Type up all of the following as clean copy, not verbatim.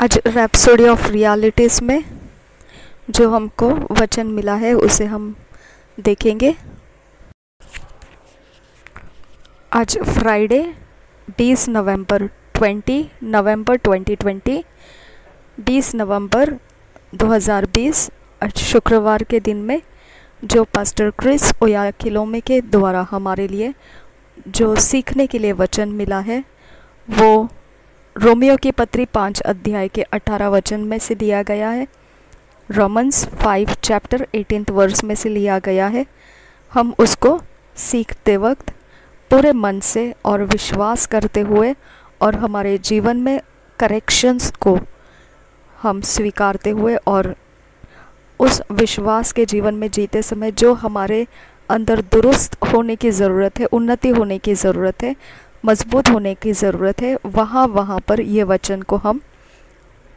आज rhapsody of realities में जो हमको वचन मिला है उसे हम देखेंगे। आज फ्राइडे 20 नवंबर 2020 20 नवंबर 2020 आज शुक्रवार के दिन में जो पास्टर क्रिस ओयाखिलोमे के द्वारा हमारे लिए जो सीखने के लिए वचन मिला है वो रोमियो की पत्री 5 अध्याय के 18 वचन में से लिया गया है। रोमन्स 5 चैप्टर 18 वर्स में से लिया गया है। हम उसको सीखते वक्त पूरे मन से और विश्वास करते हुए और हमारे जीवन में करेक्शंस को हम स्वीकारते हुए और उस विश्वास के जीवन में जीते समय जो हमारे अंदर दुरुस्त होने की ज़रूरत है, उन्नति होने की ज़रूरत है, मजबूत होने की ज़रूरत है, वहाँ पर ये वचन को हम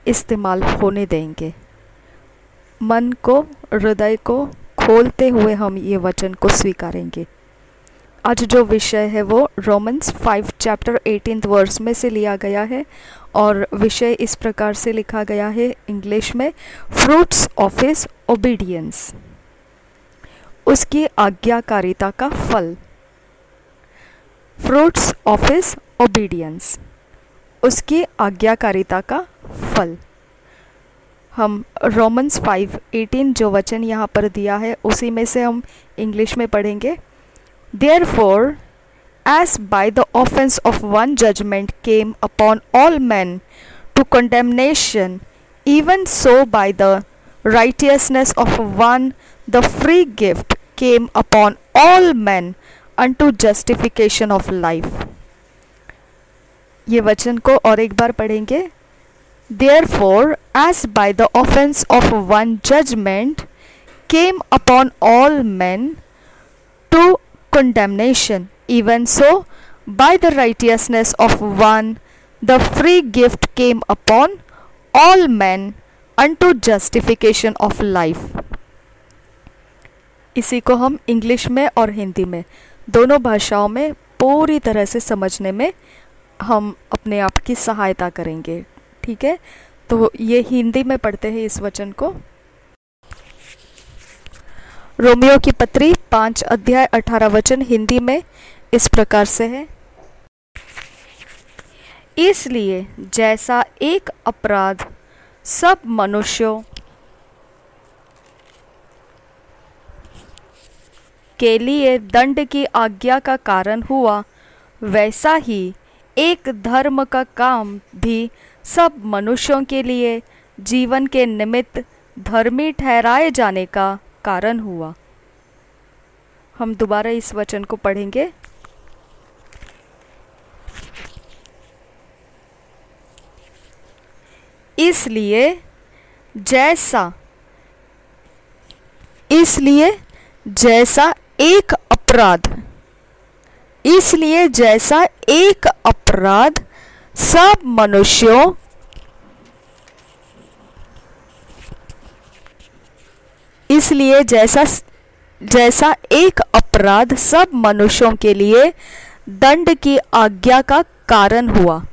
इस्तेमाल होने देंगे। मन को, हृदय को खोलते हुए हम ये वचन को स्वीकारेंगे। आज जो विषय है वो रोमन्स 5 चैप्टर 18 वर्स में से लिया गया है और विषय इस प्रकार से लिखा गया है इंग्लिश में, फ्रूट्स ऑफ हिज ओबीडियंस, उसकी आज्ञाकारिता का फल। फ्रूट्स ऑफ हिज ओबीडियंस, उसकी आज्ञाकारिता का फल। हम रोमन्स 5:18 जो वचन यहाँ पर दिया है उसी में से हम इंग्लिश में पढ़ेंगे। Therefore, as by the offense of one judgment came upon all men to condemnation, even so by the righteousness of one the free gift came upon all men unto justification of life। ये वचन को और एक बार पढ़ेंगे। Therefore, as by the offense of one judgment came upon all men to condemnation, even so by the righteousness of one the free gift came upon all men unto justification of life। इसी को हम English में और हिंदी में दोनों भाषाओं में पूरी तरह से समझने में हम अपने आप की सहायता करेंगे। ठीक है, तो ये हिंदी में पढ़ते हैं इस वचन को। रोमियो की पत्री 5 अध्याय 18 वचन हिंदी में इस प्रकार से है। इसलिए जैसा एक अपराध सब मनुष्यों के लिए दंड की आज्ञा का कारण हुआ, वैसा ही एक धर्म का काम भी सब मनुष्यों के लिए जीवन के निमित्त धर्मी ठहराए जाने का कारण हुआ। हम दोबारा इस वचन को पढ़ेंगे। इसलिए जैसा एक अपराध सब मनुष्यों जैसा एक अपराध सब मनुष्यों के लिए दंड की आज्ञा का कारण हुआ,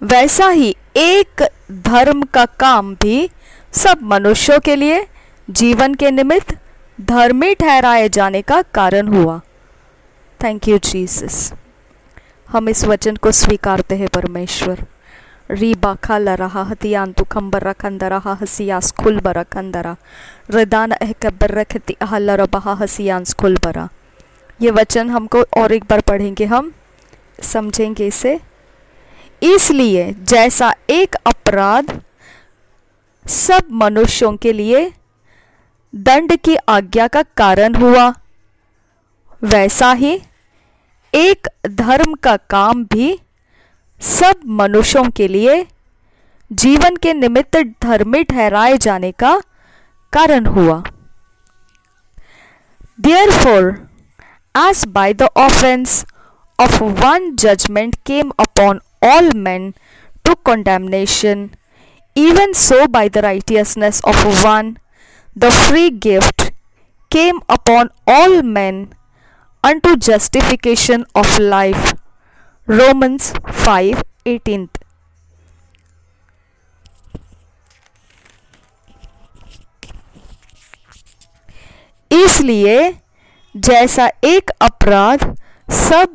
वैसा ही एक धर्म का काम भी सब मनुष्यों के लिए जीवन के निमित्त धर्मी ठहराए जाने का कारण हुआ। Thank you Jesus. हम इस वचन को स्वीकारते हैं परमेश्वर। री बाखा लरहा हतियांतु खंबरा खंदरा हसियास खुलबरा खंदरा रदान अहकबर रखती अहलर बहा हसियांस खुलबरा। ये वचन हमको और एक बार पढ़ेंगे, हम समझेंगे इसे। इसलिए जैसा एक अपराध सब मनुष्यों के लिए दंड की आज्ञा का कारण हुआ, वैसा ही एक धर्म का काम भी सब मनुष्यों के लिए जीवन के निमित्त धर्मी ठहराए जाने का कारण हुआ। Therefore, as by the offense of one judgment came upon all men to condemnation, even so by the righteousness of one the free gift came upon all men unto justification of life। Romans 5 18। इसलिए जैसा एक अपराध सब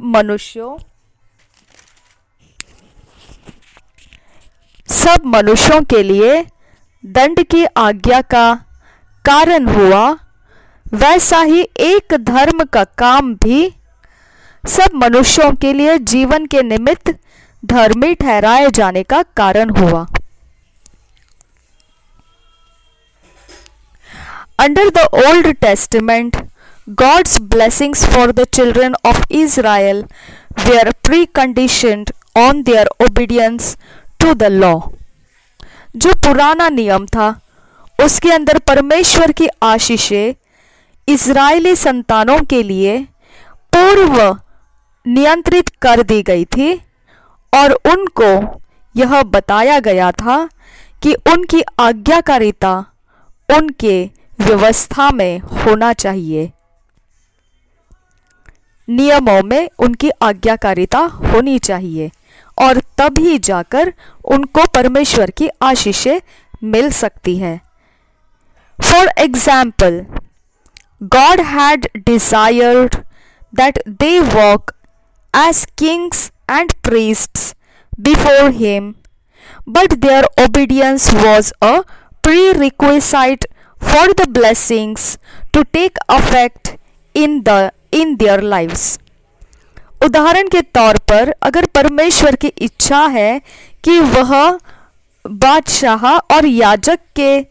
मनुष्यों के लिए दंड की आज्ञा का कारण हुआ, वैसा ही एक धर्म का काम भी सब मनुष्यों के लिए जीवन के निमित्त धर्मी ठहराए जाने का कारण हुआ। Under the Old Testament, God's blessings for the children of Israel were preconditioned on their obedience to the law. जो पुराना नियम था उसके अंदर परमेश्वर की आशीषें इज़राइली संतानों के लिए पूर्व नियंत्रित कर दी गई थी और उनको यह बताया गया था कि उनकी आज्ञाकारिता उनके व्यवस्था में होना चाहिए, नियमों में उनकी आज्ञाकारिता होनी चाहिए और तभी जाकर उनको परमेश्वर की आशीषें मिल सकती है। For example, God had desired that they walk as kings and priests before Him, but their obedience was a prerequisite for the blessings to take effect in their lives. उदाहरण के तौर पर अगर परमेश्वर की इच्छा है कि वह बादशाह और याजक के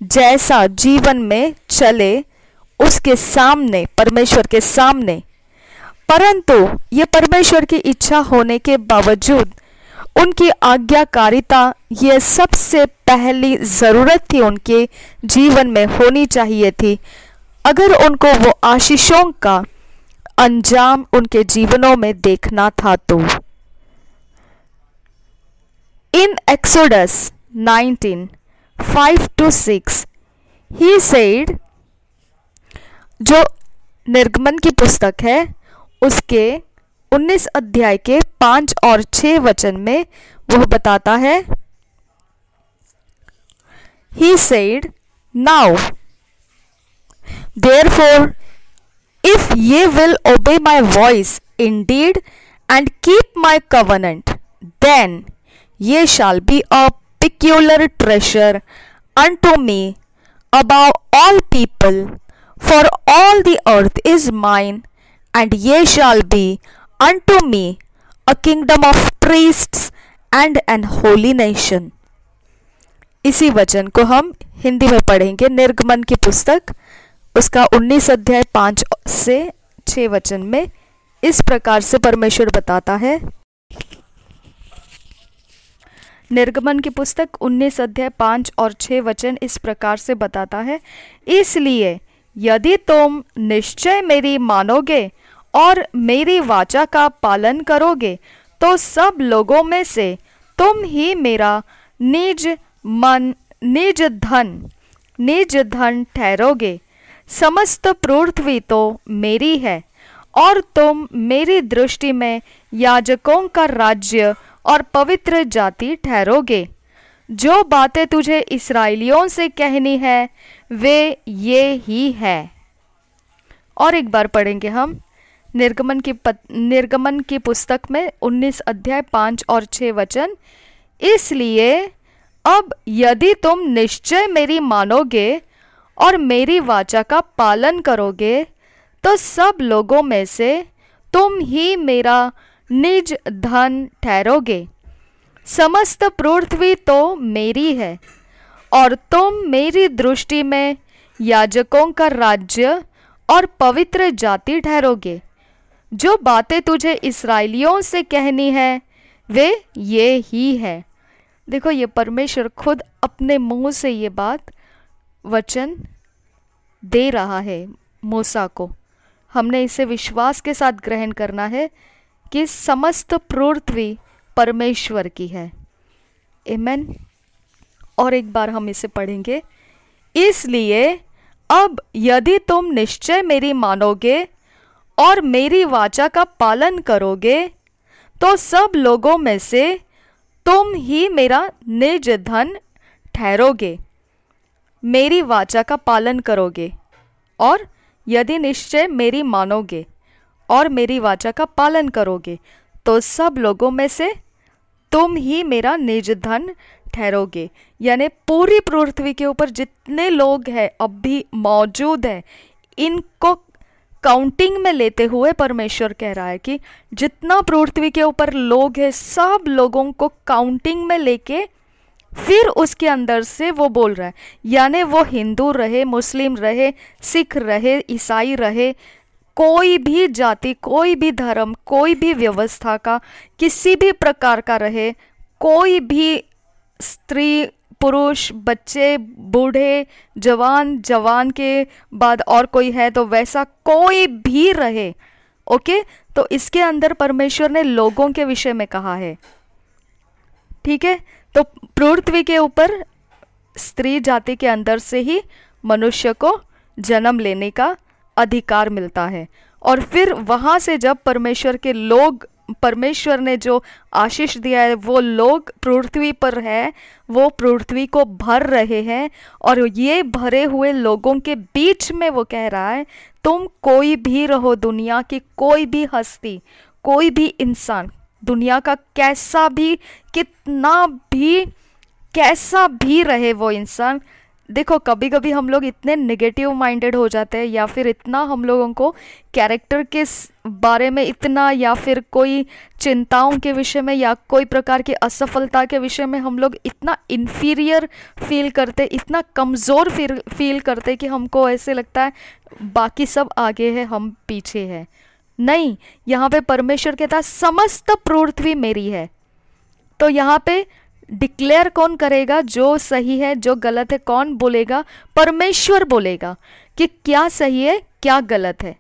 जैसा जीवन में चले उसके सामने, परमेश्वर के सामने, परंतु ये परमेश्वर की इच्छा होने के बावजूद उनकी आज्ञाकारिता ये सबसे पहली ज़रूरत थी, उनके जीवन में होनी चाहिए थी अगर उनको वो आशीषों का अंजाम उनके जीवनों में देखना था तो। इन एक्सोडस 19:5-6 ही सेड, जो निर्गमन की पुस्तक है उसके 19 अध्याय के 5 और 6 वचन में वह बताता है, He said, Now, therefore, if ye will obey my voice indeed and keep my covenant, then ye shall be a peculiar treasure unto me above all people, for all the earth is mine, and ye shall be unto me a kingdom of priests and an holy nation. इसी वचन को हम हिंदी में पढ़ेंगे। निर्गमन की पुस्तक उसका 19 अध्याय 5 से 6 वचन में इस प्रकार से परमेश्वर बताता है। निर्गमन की पुस्तक 19 अध्याय 5 और 6 वचन इस प्रकार से बताता है, इसलिए यदि तुम निश्चय मेरी मानोगे और मेरी वाचा का पालन करोगे तो सब लोगों में से तुम ही मेरा निज धन ठहरोगे। समस्त पृथ्वी तो मेरी है और तुम मेरी दृष्टि में याजकों का राज्य और पवित्र जाति ठहरोगे। जो बातें तुझे इस्राएलियों से कहनी है वे ये ही है। और एक बार पढ़ेंगे हम निर्गमन की पुस्तक में 19 अध्याय 5 और 6 वचन। इसलिए अब यदि तुम निश्चय मेरी मानोगे और मेरी वाचा का पालन करोगे तो सब लोगों में से तुम ही मेरा निज धन ठहरोगे। समस्त पृथ्वी तो मेरी है और तुम मेरी दृष्टि में याजकों का राज्य और पवित्र जाति ठहरोगे। जो बातें तुझे इस्राएलियों से कहनी है वे ये ही है। देखो, ये परमेश्वर खुद अपने मुंह से ये बात वचन दे रहा है मूसा को। हमने इसे विश्वास के साथ ग्रहण करना है कि समस्त पृथ्वी परमेश्वर की है। आमीन। और एक बार हम इसे पढ़ेंगे। इसलिए अब यदि तुम निश्चय मेरी मानोगे और मेरी वाचा का पालन करोगे तो सब लोगों में से तुम ही मेरा निज धन ठहरोगे, मेरी वाचा का पालन करोगे, और यदि निश्चय मेरी मानोगे और मेरी वाचा का पालन करोगे तो सब लोगों में से तुम ही मेरा निज धन ठहरोगे। यानी पूरी पृथ्वी के ऊपर जितने लोग हैं अभी मौजूद हैं, इनको काउंटिंग में लेते हुए परमेश्वर कह रहा है कि जितना पृथ्वी के ऊपर लोग हैं सब लोगों को काउंटिंग में लेके फिर उसके अंदर से वो बोल रहा है। यानी वो हिंदू रहे, मुस्लिम रहे, सिख रहे, ईसाई रहे, कोई भी जाति, कोई भी धर्म, कोई भी व्यवस्था का किसी भी प्रकार का रहे, कोई भी स्त्री, पुरुष, बच्चे, बूढ़े, जवान, जवान के बाद और कोई है तो वैसा कोई भी रहे। ओके, तो इसके अंदर परमेश्वर ने लोगों के विषय में कहा है। ठीक है, तो पृथ्वी के ऊपर स्त्री जाति के अंदर से ही मनुष्य को जन्म लेने का अधिकार मिलता है। और फिर वहाँ से जब परमेश्वर के लोग, परमेश्वर ने जो आशीष दिया है वो लोग पृथ्वी पर है, वो पृथ्वी को भर रहे हैं, और ये भरे हुए लोगों के बीच में वो कह रहा है तुम कोई भी रहो, दुनिया की कोई भी हस्ती, कोई भी इंसान, दुनिया का कैसा भी, कितना भी, कैसा भी रहे वो इंसान। देखो कभी कभी हम लोग इतने नेगेटिव माइंडेड हो जाते हैं, या फिर इतना हम लोगों को कैरेक्टर के बारे में इतना, या फिर कोई चिंताओं के विषय में, या कोई प्रकार की असफलता के विषय में हम लोग इतना इन्फीरियर फील करते, इतना कमज़ोर फील करते कि हमको ऐसे लगता है बाकी सब आगे है, हम पीछे हैं। नहीं, यहाँ पे परमेश्वर कहता है समस्त पृथ्वी मेरी है। तो यहाँ पे डिक्लेयर कौन करेगा जो सही है जो गलत है? कौन बोलेगा? परमेश्वर बोलेगा कि क्या सही है क्या गलत है।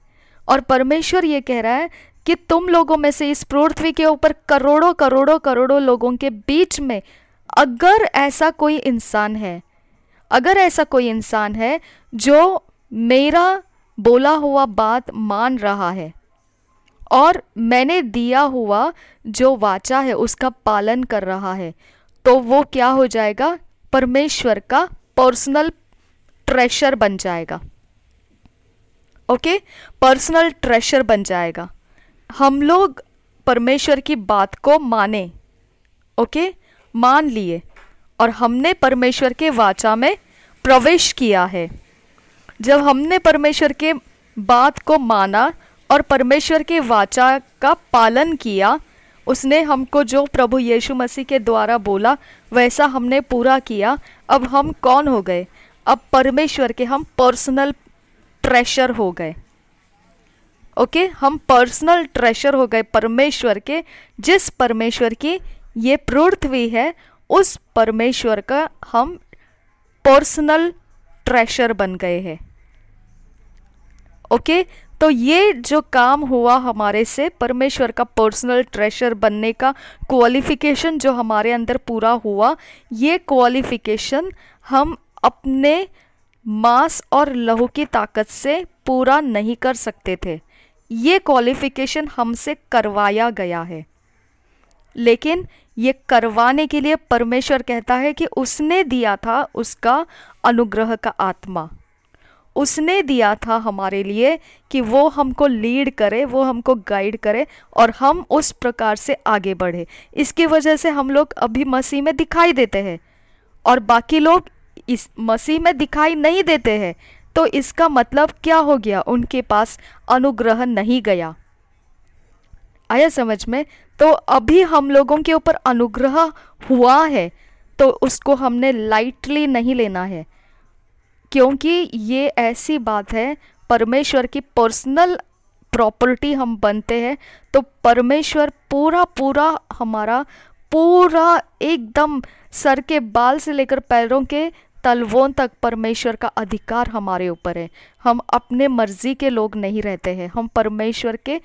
और परमेश्वर ये कह रहा है कि तुम लोगों में से, इस पृथ्वी के ऊपर करोड़ों करोड़ों करोड़ों लोगों के बीच में अगर ऐसा कोई इंसान है, अगर ऐसा कोई इंसान है जो मेरा बोला हुआ बात मान रहा है और मैंने दिया हुआ जो वाचा है उसका पालन कर रहा है, तो वो क्या हो जाएगा? परमेश्वर का पर्सनल ट्रेशर बन जाएगा। ओके, पर्सनल ट्रेशर बन जाएगा। हम लोग परमेश्वर की बात को माने, ओके, मान लिए, और हमने परमेश्वर के वाचा में प्रवेश किया है। जब हमने परमेश्वर के बात को माना और परमेश्वर के वाचा का पालन किया, उसने हमको जो प्रभु यीशु मसीह के द्वारा बोला वैसा हमने पूरा किया, अब हम कौन हो गए? अब परमेश्वर के हम पर्सनल ट्रेशर हो गए। ओके, हम पर्सनल ट्रेशर हो गए परमेश्वर के। जिस परमेश्वर की ये पृथ्वी है उस परमेश्वर का हम पर्सनल ट्रेशर बन गए हैं। ओके, तो ये जो काम हुआ हमारे से, परमेश्वर का पर्सनल ट्रेशर बनने का क्वालिफिकेशन जो हमारे अंदर पूरा हुआ, ये क्वालिफिकेशन हम अपने मांस और लहू की ताकत से पूरा नहीं कर सकते थे। ये क्वालिफिकेशन हमसे करवाया गया है, लेकिन ये करवाने के लिए परमेश्वर कहता है कि उसने दिया था उसका अनुग्रह का आत्मा, उसने दिया था हमारे लिए कि वो हमको लीड करे, वो हमको गाइड करे और हम उस प्रकार से आगे बढ़े। इसकी वजह से हम लोग अभी मसीह में दिखाई देते हैं और बाकी लोग इस मसीह में दिखाई नहीं देते हैं। तो इसका मतलब क्या हो गया? उनके पास अनुग्रह नहीं गया। आया समझ में? तो अभी हम लोगों के ऊपर अनुग्रह हुआ है तो उसको हमने लाइटली नहीं लेना है, क्योंकि ये ऐसी बात है, परमेश्वर की पर्सनल प्रॉपर्टी हम बनते हैं तो परमेश्वर पूरा पूरा हमारा पूरा एकदम सर के बाल से लेकर पैरों के तलवों तक परमेश्वर का अधिकार हमारे ऊपर है। हम अपने मर्जी के लोग नहीं रहते हैं, हम परमेश्वर के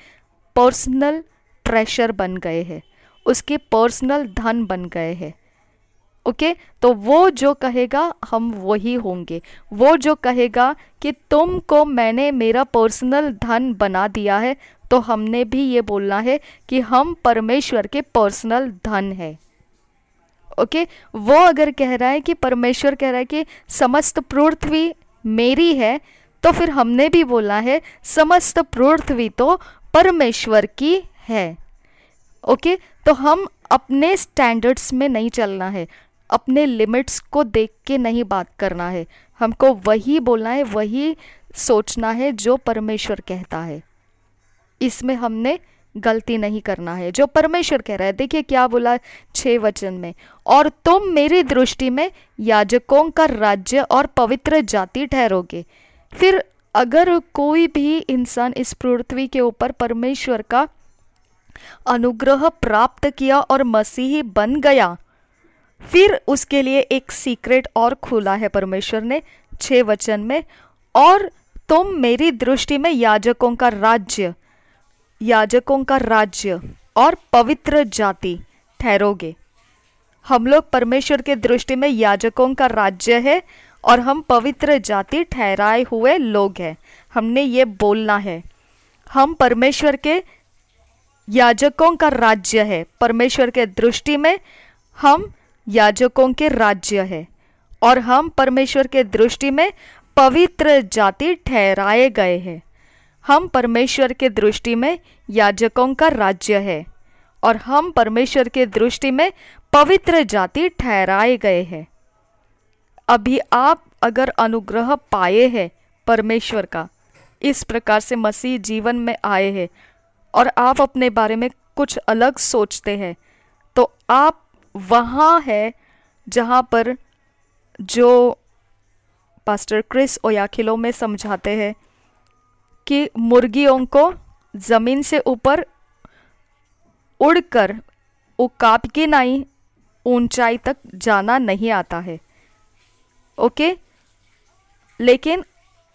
पर्सनल ट्रेशर बन गए हैं, उसके पर्सनल धन बन गए हैं। ओके, तो वो जो कहेगा हम वही होंगे। वो जो कहेगा कि तुमको मैंने मेरा पर्सनल धन बना दिया है, तो हमने भी ये बोलना है कि हम परमेश्वर के पर्सनल धन है। ओके, वो अगर कह रहा है कि परमेश्वर कह रहा है कि समस्त पृथ्वी मेरी है, तो फिर हमने भी बोला है समस्त पृथ्वी तो परमेश्वर की है। ओके, तो हम अपने स्टैंडर्ड्स में नहीं चलना है, अपने लिमिट्स को देख के नहीं बात करना है, हमको वही बोलना है, वही सोचना है जो परमेश्वर कहता है। इसमें हमने गलती नहीं करना है। जो परमेश्वर कह रहा है, देखिए क्या बोला 6 वचन में, और तुम मेरी दृष्टि में याजकों का राज्य और पवित्र जाति ठहरोगे। फिर अगर कोई भी इंसान इस पृथ्वी के ऊपर परमेश्वर का अनुग्रह प्राप्त किया और मसीही बन गया, फिर उसके लिए एक सीक्रेट और खुला है परमेश्वर ने 6 वचन में, और तुम मेरी दृष्टि में याजकों का राज्य और पवित्र जाति ठहरोगे। हम लोग परमेश्वर के दृष्टि में याजकों का राज्य है और हम पवित्र जाति ठहराए हुए लोग हैं। हमने ये बोलना है, हम परमेश्वर के याजकों का राज्य है, परमेश्वर के दृष्टि में हम याजकों के राज्य है, और हम परमेश्वर के दृष्टि में पवित्र जाति ठहराए गए हैं। हम परमेश्वर के दृष्टि में याजकों का राज्य है और हम परमेश्वर के दृष्टि में पवित्र जाति ठहराए गए हैं। अभी आप अगर अनुग्रह पाए हैं परमेश्वर का, इस प्रकार से मसीह जीवन में आए हैं, और आप अपने बारे में कुछ अलग सोचते हैं, तो आप वहाँ है जहाँ पर जो पास्टर क्रिस ओयाखिलो में समझाते हैं कि मुर्गियों को ज़मीन से ऊपर उड़कर उकाब की नाई ऊंचाई तक जाना नहीं आता है। ओके, लेकिन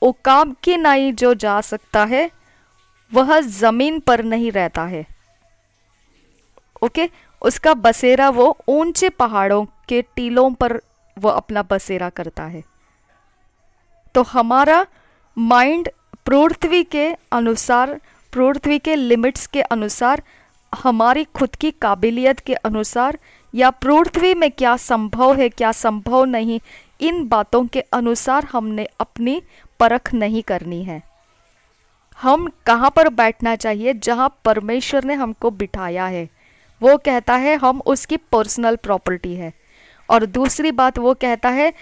उकाब की नाई जो जा सकता है वह ज़मीन पर नहीं रहता है। ओके, उसका बसेरा वो ऊंचे पहाड़ों के टीलों पर वो अपना बसेरा करता है। तो हमारा माइंड पृथ्वी के अनुसार, पृथ्वी के लिमिट्स के अनुसार, हमारी खुद की काबिलियत के अनुसार, या पृथ्वी में क्या संभव है क्या संभव नहीं, इन बातों के अनुसार हमने अपनी परख नहीं करनी है। हम कहाँ पर बैठना चाहिए? जहाँ परमेश्वर ने हमको बिठाया है। वो कहता है हम उसकी पर्सनल प्रॉपर्टी है, और दूसरी बात वो कहता है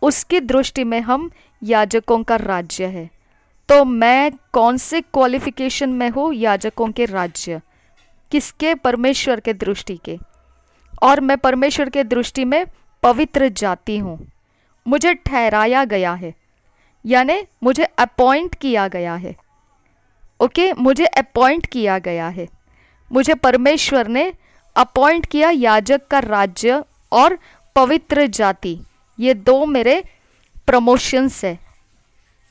उसकी दृष्टि में हम याजकों का राज्य है। तो मैं कौन से क्वालिफिकेशन में हूँ? याजकों के राज्य, किसके? परमेश्वर के दृष्टि के। और मैं परमेश्वर के दृष्टि में पवित्र जाति हूँ। मुझे ठहराया गया है, यानी मुझे अपॉइंट किया गया है। ओके, मुझे अपॉइंट किया गया है, मुझे परमेश्वर ने अपॉइंट किया याजक का राज्य और पवित्र जाति। ये दो मेरे प्रमोशंस है,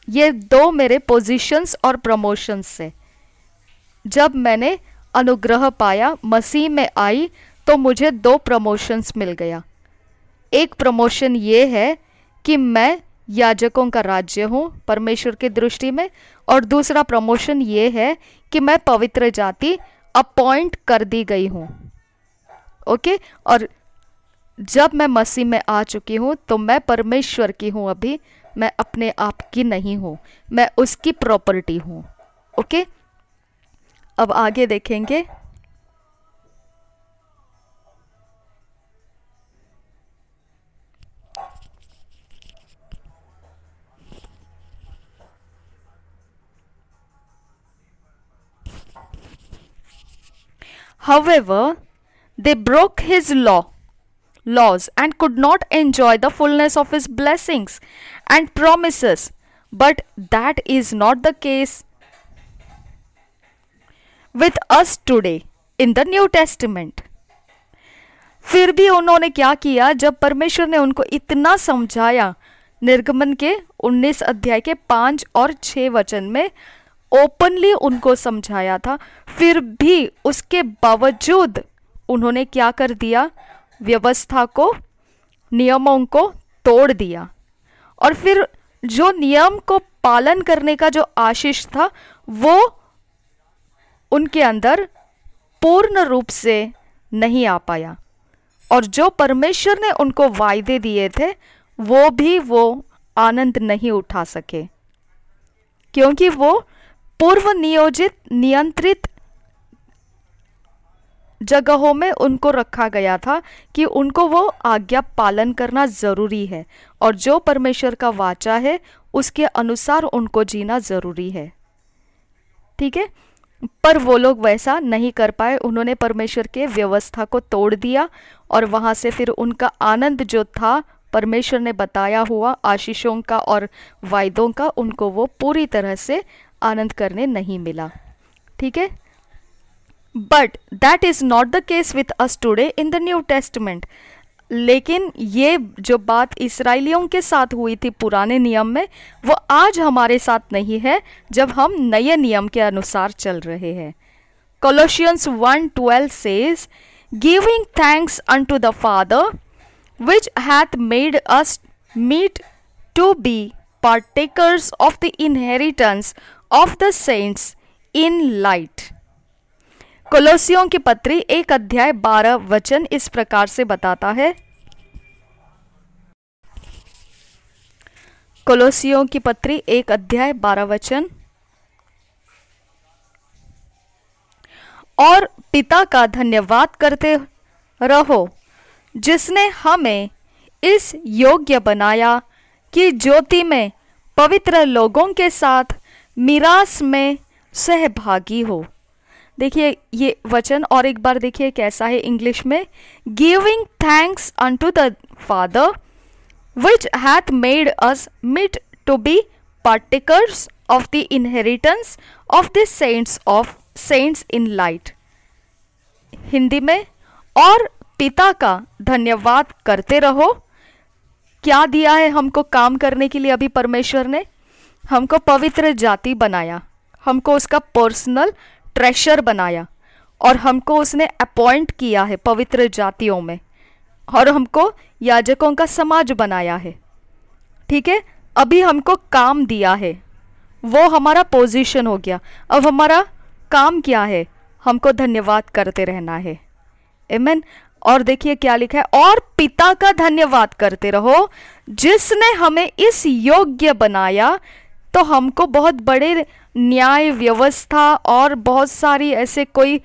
ये दो मेरे पोजीशंस और प्रमोशंस है। जब मैंने अनुग्रह पाया, मसीह में आई, तो मुझे 2 प्रमोशंस मिल गया। एक प्रमोशन ये है कि मैं याजकों का राज्य हूँ परमेश्वर की दृष्टि में, और दूसरा प्रमोशन ये है कि मैं पवित्र जाति अपॉइंट कर दी गई हूँ। ओके, और जब मैं मसीह में आ चुकी हूँ तो मैं परमेश्वर की हूँ। अभी मैं अपने आप की नहीं हूँ, मैं उसकी प्रॉपर्टी हूँ। ओके, अब आगे देखेंगे। However, they broke his laws and could not enjoy the fullness of his blessings and promises. But that is not the case with us today in the New Testament. फिर भी उन्होंने क्या किया? जब परमेश्वर ने उनको इतना समझाया, निर्गमन के 19 अध्याय के 5 और 6 वचन में ओपनली उनको समझाया था, फिर भी उसके बावजूद उन्होंने क्या कर दिया? व्यवस्था को, नियमों को तोड़ दिया। और फिर जो नियम को पालन करने का जो आशीष था वो उनके अंदर पूर्ण रूप से नहीं आ पाया। और जो परमेश्वर ने उनको वायदे दिए थे वो आनंद नहीं उठा सके, क्योंकि वो पूर्व नियोजित नियंत्रित जगहों में उनको रखा गया था कि उनको वो आज्ञा पालन करना ज़रूरी है और जो परमेश्वर का वाचा है उसके अनुसार उनको जीना ज़रूरी है। ठीक है, पर वो लोग वैसा नहीं कर पाए। उन्होंने परमेश्वर के व्यवस्था को तोड़ दिया और वहाँ से फिर उनका आनंद जो था परमेश्वर ने बताया हुआ आशीषों का और वायदों का, उनको वो पूरी तरह से आनंद करने नहीं मिला। ठीक है, but that is not the case with us today in the New testament. लेकिन ये जो बात इसराइलियों के साथ हुई थी पुराने नियम में, वो आज हमारे साथ नहीं है जब हम नए नियम के अनुसार चल रहे हैं। Colossians 1:12 says, giving thanks unto the Father, which hath made us meet to be partakers of the inheritance of the saints in light। कोलोसियों की पत्री 1:12 इस प्रकार से बताता है। कोलोसियों की पत्री 1:12, और पिता का धन्यवाद करते रहो जिसने हमें इस योग्य बनाया कि ज्योति में पवित्र लोगों के साथ मिरास में सहभागी हो। देखिए ये वचन और एक बार देखिए कैसा है इंग्लिश में, giving thanks unto the father which hath made us meet to be partakers of the inheritance of the saints in light. Hindi में, और पिता का धन्यवाद करते रहो। क्या दिया है हमको काम करने के लिए? अभी परमेश्वर ने हमको पवित्र जाति बनाया, हमको उसका पर्सनल ट्रेशर बनाया और हमको उसने अपॉइंट किया है पवित्र जातियों में, और हमको याजकों का समाज बनाया है। ठीक है, अभी हमको काम दिया है, वो हमारा पोजीशन हो गया। अब हमारा काम क्या है? हमको धन्यवाद करते रहना है। आमीन। और देखिए क्या लिखा है, और पिता का धन्यवाद करते रहो जिसने हमें इस योग्य बनाया। तो हमको बहुत बड़े न्याय व्यवस्था और बहुत सारी ऐसे कोई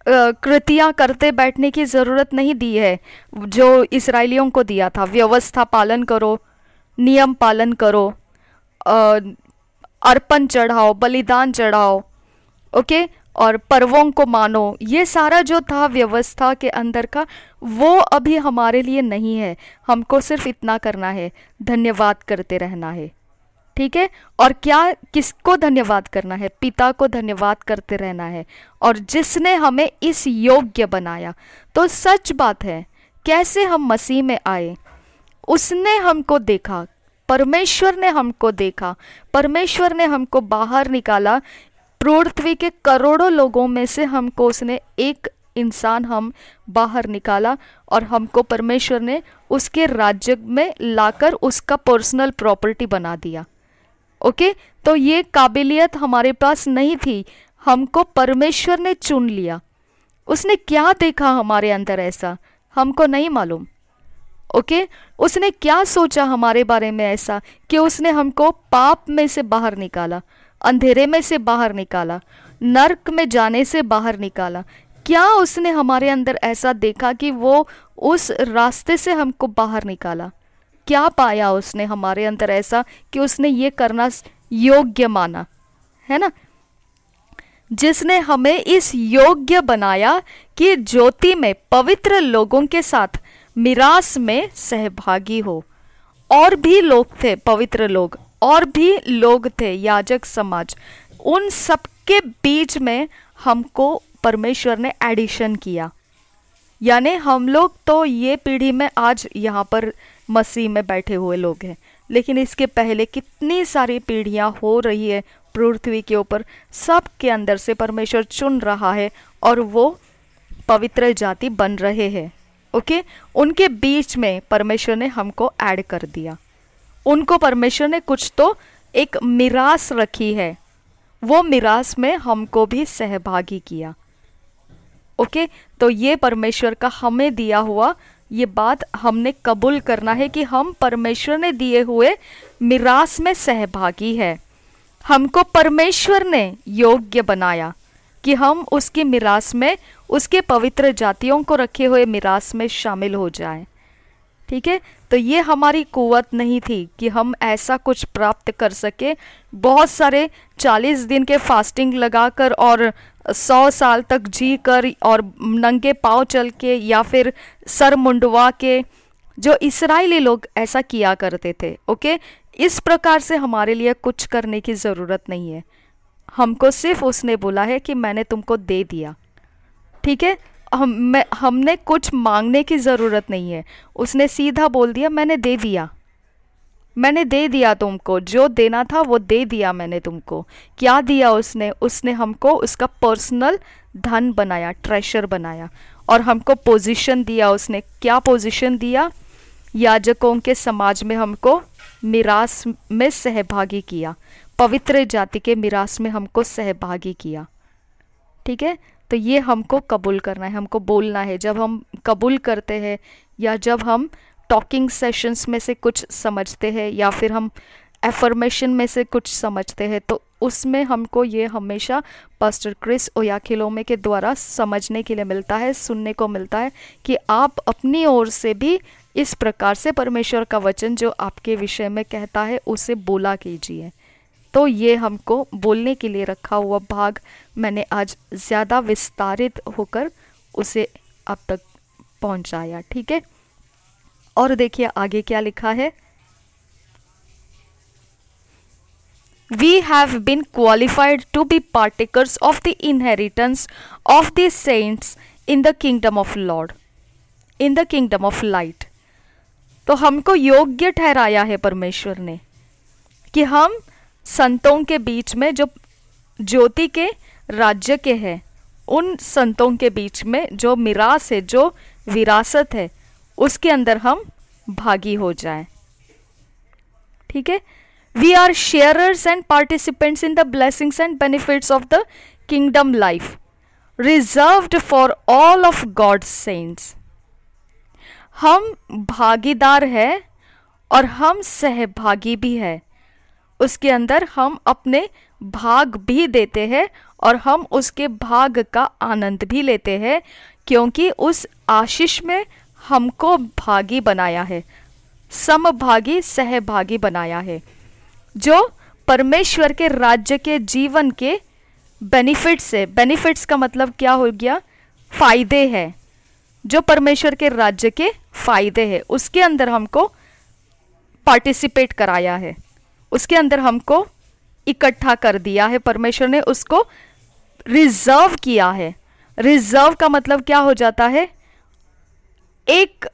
कृतियां करते बैठने की ज़रूरत नहीं दी है जो इसराइलियों को दिया था। व्यवस्था पालन करो, नियम पालन करो, अर्पण चढ़ाओ, बलिदान चढ़ाओ, ओके, और पर्वों को मानो। ये सारा जो था व्यवस्था के अंदर का, वो अभी हमारे लिए नहीं है। हमको सिर्फ इतना करना है, धन्यवाद करते रहना है। ठीक है, और क्या, किसको धन्यवाद करना है? पिता को धन्यवाद करते रहना है, और जिसने हमें इस योग्य बनाया। तो सच बात है, कैसे हम मसीह में आए, उसने हमको देखा, परमेश्वर ने हमको देखा, परमेश्वर ने हमको बाहर निकाला। पृथ्वी के करोड़ों लोगों में से हमको उसने एक इंसान हम बाहर निकाला, और हमको परमेश्वर ने उसके राज्य में लाकर उसका पर्सनल प्रॉपर्टी बना दिया। ओके, तो ये काबिलियत हमारे पास नहीं थी, हमको परमेश्वर ने चुन लिया। उसने क्या देखा हमारे अंदर ऐसा, हमको नहीं मालूम। ओके, उसने क्या सोचा हमारे बारे में ऐसा कि उसने हमको पाप में से बाहर निकाला, अंधेरे में से बाहर निकाला, नर्क में जाने से बाहर निकाला। क्या उसने हमारे अंदर ऐसा देखा कि वो उस रास्ते से हमको बाहर निकाला? क्या पाया उसने हमारे अंदर ऐसा कि उसने ये करना योग्य माना, है ना? जिसने हमें इस योग्य बनाया कि ज्योति में पवित्र लोगों के साथ मिरास में सहभागी हो। और भी लोग थे, पवित्र लोग, और भी लोग थे, याजक समाज, उन सबके बीच में हमको परमेश्वर ने एडिशन किया। यानी हम लोग तो ये पीढ़ी में आज यहाँ पर मसीह में बैठे हुए लोग हैं, लेकिन इसके पहले कितनी सारी पीढ़ियाँ हो रही है पृथ्वी के ऊपर, सब के अंदर से परमेश्वर चुन रहा है और वो पवित्र जाति बन रहे हैं। ओके, उनके बीच में परमेश्वर ने हमको ऐड कर दिया। उनको परमेश्वर ने कुछ तो एक मिरास रखी है, वो मिरास में हमको भी सहभागी किया। ओके, तो ये परमेश्वर का हमें दिया हुआ, ये बात हमने कबूल करना है कि हम परमेश्वर ने दिए हुए मिरास में सहभागी है। हमको परमेश्वर ने योग्य बनाया कि हम उसकी मिरास में, उसके पवित्र जातियों को रखे हुए मिरास में शामिल हो जाएं। ठीक है, तो ये हमारी कुव्वत नहीं थी कि हम ऐसा कुछ प्राप्त कर सके, बहुत सारे 40 दिन के फास्टिंग लगाकर और 100 साल तक जी कर और नंगे पाँव चल के या फिर सर मुंडवा के, जो इस्राएली लोग ऐसा किया करते थे। ओके, इस प्रकार से हमारे लिए कुछ करने की ज़रूरत नहीं है। हमको सिर्फ उसने बोला है कि मैंने तुमको दे दिया। ठीक है, हमने कुछ मांगने की ज़रूरत नहीं है। उसने सीधा बोल दिया मैंने दे दिया, मैंने दे दिया तुमको, जो देना था वो दे दिया मैंने तुमको। क्या दिया उसने? उसने हमको उसका पर्सनल धन बनाया, ट्रेशर बनाया, और हमको पोजीशन दिया। उसने क्या पोजीशन दिया? याजकों के समाज में हमको मिरास में सहभागी किया, पवित्र जाति के मिरास में हमको सहभागी किया। ठीक है, तो ये हमको कबूल करना है, हमको बोलना है। जब हम कबूल करते हैं या जब हम टॉकिंग सेशंस में से कुछ समझते हैं या फिर हम एफर्मेशन में से कुछ समझते हैं, तो उसमें हमको ये हमेशा पास्टर क्रिस ओयाखिलोमे के द्वारा समझने के लिए मिलता है, सुनने को मिलता है कि आप अपनी ओर से भी इस प्रकार से परमेश्वर का वचन जो आपके विषय में कहता है उसे बोला कीजिए। तो ये हमको बोलने के लिए रखा हुआ भाग मैंने आज ज़्यादा विस्तारित होकर उसे अब तक पहुंचाया। ठीक है, और देखिए आगे क्या लिखा है। We have been qualified to be partakers of the inheritance of the saints in the kingdom of Lord, in the kingdom of light। तो हमको योग्य ठहराया है परमेश्वर ने कि हम संतों के बीच में, जो ज्योति के राज्य के हैं, उन संतों के बीच में जो मिरास है, जो विरासत है, उसके अंदर हम भागी हो जाएं। ठीक है, we are sharers and participants in the blessings and benefits of the kingdom life reserved for all of God's saints. हम भागीदार हैं और हम सहभागी भी हैं। उसके अंदर हम अपने भाग भी देते हैं और हम उसके भाग का आनंद भी लेते हैं, क्योंकि उस आशीष में हमको भागी बनाया है, समभागी, सहभागी बनाया है, जो परमेश्वर के राज्य के जीवन के बेनिफिट्स है। बेनिफिट्स का मतलब क्या हो गया? फायदे हैं, जो परमेश्वर के राज्य के फायदे हैं, उसके अंदर हमको पार्टिसिपेट कराया है, उसके अंदर हमको इकट्ठा कर दिया है। परमेश्वर ने उसको रिजर्व किया है। रिजर्व का मतलब क्या हो जाता है? एक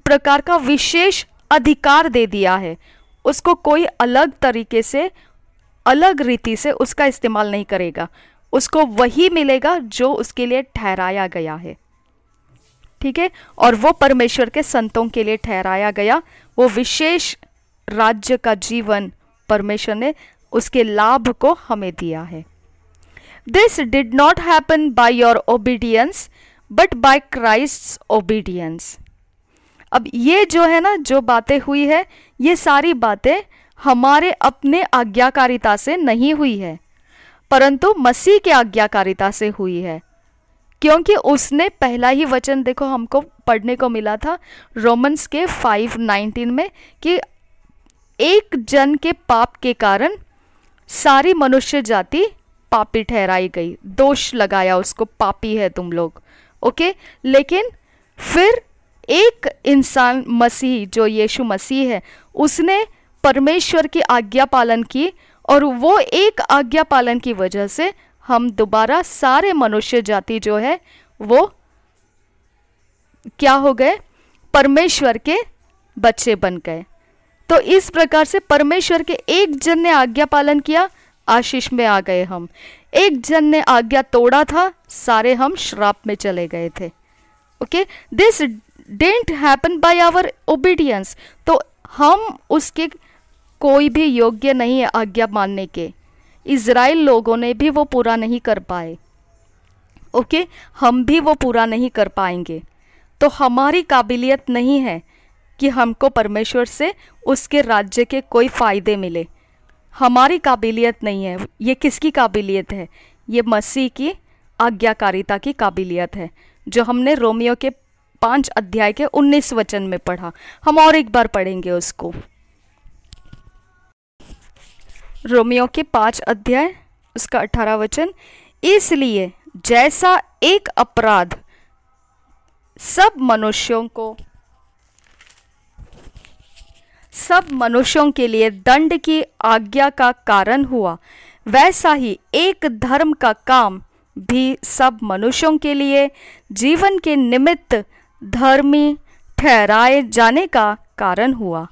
प्रकार का विशेष अधिकार दे दिया है, उसको कोई अलग तरीके से, अलग रीति से उसका इस्तेमाल नहीं करेगा, उसको वही मिलेगा जो उसके लिए ठहराया गया है। ठीक है, और वो परमेश्वर के संतों के लिए ठहराया गया वो विशेष राज्य का जीवन परमेश्वर ने उसके लाभ को हमें दिया है। This did not happen by your obedience but by Christ's obedience. अब ये जो है ना, जो बातें हुई है, ये सारी बातें हमारे अपने आज्ञाकारिता से नहीं हुई है, परंतु मसीह के आज्ञाकारिता से हुई है। क्योंकि उसने पहला ही वचन देखो हमको पढ़ने को मिला था रोमन्स के 5:19 में कि एक जन के पाप के कारण सारी मनुष्य जाति पापी ठहराई गई, दोष लगाया उसको, पापी है तुम लोग। ओके, लेकिन फिर एक इंसान मसीह, जो यीशु मसीह है, उसने परमेश्वर की आज्ञा पालन की, और वो एक आज्ञा पालन की वजह से हम दोबारा सारे मनुष्य जाति जो है वो क्या हो गए? परमेश्वर के बच्चे बन गए। तो इस प्रकार से परमेश्वर के एक जन ने आज्ञा पालन किया, आशीष में आ गए हम। एक जन ने आज्ञा तोड़ा था, सारे हम श्राप में चले गए थे। Okay, this didn't happen by our obedience. तो हम उसके कोई भी योग्य नहीं है आज्ञा मानने के। इज़राइल लोगों ने भी वो पूरा नहीं कर पाए। ओके, हम भी वो पूरा नहीं कर पाएंगे। तो हमारी काबिलियत नहीं है कि हमको परमेश्वर से उसके राज्य के कोई फ़ायदे मिले। हमारी काबिलियत नहीं है। ये किसकी काबिलियत है? ये मसीह की आज्ञाकारिता की काबिलियत है, जो हमने रोमियो के 5 अध्याय के 19 वचन में पढ़ा। हम और एक बार पढ़ेंगे उसको। रोमियो के 5 अध्याय उसका 18 वचन, इसलिए जैसा एक अपराध सब मनुष्यों के लिए दंड की आज्ञा का कारण हुआ, वैसा ही एक धर्म का काम भी सब मनुष्यों के लिए जीवन के निमित्त धर्मी ठहराए जाने का कारण हुआ।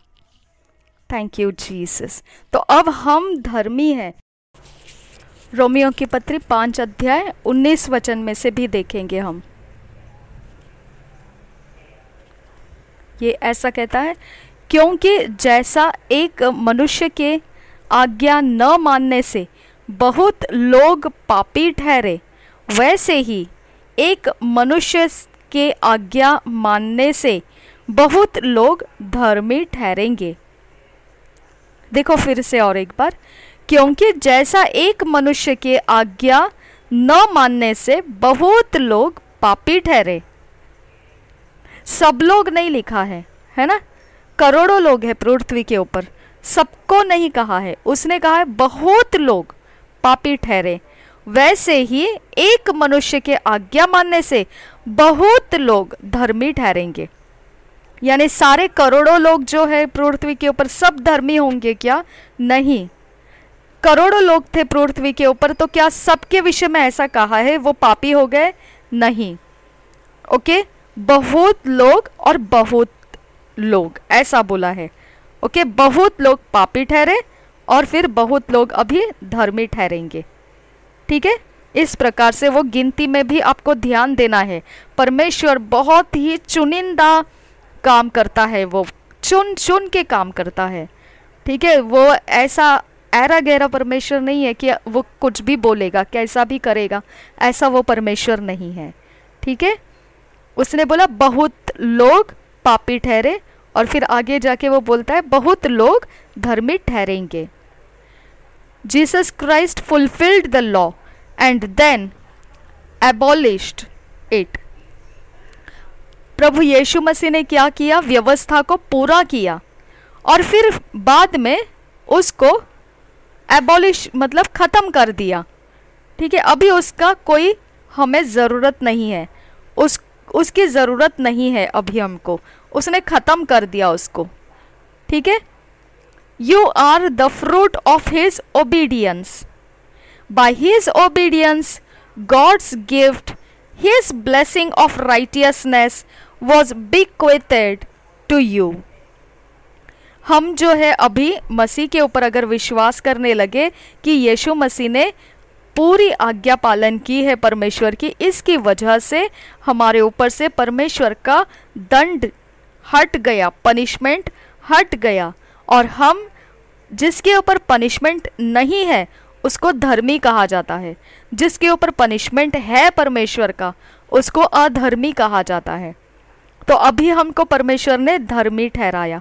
Thank you Jesus. तो अब हम धर्मी हैं। रोमियो की पत्री 5 अध्याय 19 वचन में से भी देखेंगे हम। ये ऐसा कहता है, क्योंकि जैसा एक मनुष्य के आज्ञा न मानने से बहुत लोग पापी ठहरे, वैसे ही एक मनुष्य के आज्ञा मानने से बहुत लोग धर्मी ठहरेंगे। देखो फिर से और एक बार, क्योंकि जैसा एक मनुष्य के आज्ञा न मानने से बहुत लोग पापी ठहरे। सब लोग नहीं लिखा है ना? करोड़ों लोग हैं पृथ्वी के ऊपर, सबको नहीं कहा है। उसने कहा है बहुत लोग पापी ठहरे, वैसे ही एक मनुष्य के आज्ञा मानने से बहुत लोग धर्मी ठहरेंगे। यानी सारे करोड़ों लोग जो है पृथ्वी के ऊपर सब धर्मी होंगे क्या? नहीं। करोड़ों लोग थे पृथ्वी के ऊपर, तो क्या सबके विषय में ऐसा कहा है वो पापी हो गए? नहीं। ओके, बहुत लोग और बहुत लोग ऐसा बोला है। ओके, बहुत लोग पापी ठहरे और फिर बहुत लोग अभी धर्मी ठहरेंगे। ठीक है, इस प्रकार से वो गिनती में भी आपको ध्यान देना है। परमेश्वर बहुत ही चुनिंदा काम करता है, वो चुन चुन के काम करता है। ठीक है, वो ऐसा ऐरा गहरा परमेश्वर नहीं है कि वो कुछ भी बोलेगा कैसा भी करेगा, ऐसा वो परमेश्वर नहीं है। ठीक है, उसने बोला बहुत लोग पापी ठहरे और फिर आगे जाके वो बोलता है बहुत लोग धर्मी ठहरेंगे। Jesus Christ fulfilled the law and then abolished it. प्रभु यीशु मसीह ने क्या किया? व्यवस्था को पूरा किया और फिर बाद में उसको एबॉलिश मतलब ख़त्म कर दिया। ठीक है, अभी उसका कोई हमें ज़रूरत नहीं है, उसकी ज़रूरत नहीं है अभी हमको, उसने ख़त्म कर दिया उसको। ठीक है, you are the fruit of his obedience, by his obedience God's gift, his blessing of righteousness was bequeathed to you. हम जो है अभी मसीह के ऊपर अगर विश्वास करने लगे कि यीशु मसीह ने पूरी आज्ञा पालन की है परमेश्वर की, इसकी वजह से हमारे ऊपर से परमेश्वर का दंड हट गया, पनिशमेंट हट गया, और हम जिसके ऊपर पनिशमेंट नहीं है उसको धर्मी कहा जाता है, जिसके ऊपर पनिशमेंट है परमेश्वर का उसको अधर्मी कहा जाता है। तो अभी हमको परमेश्वर ने धर्मी ठहराया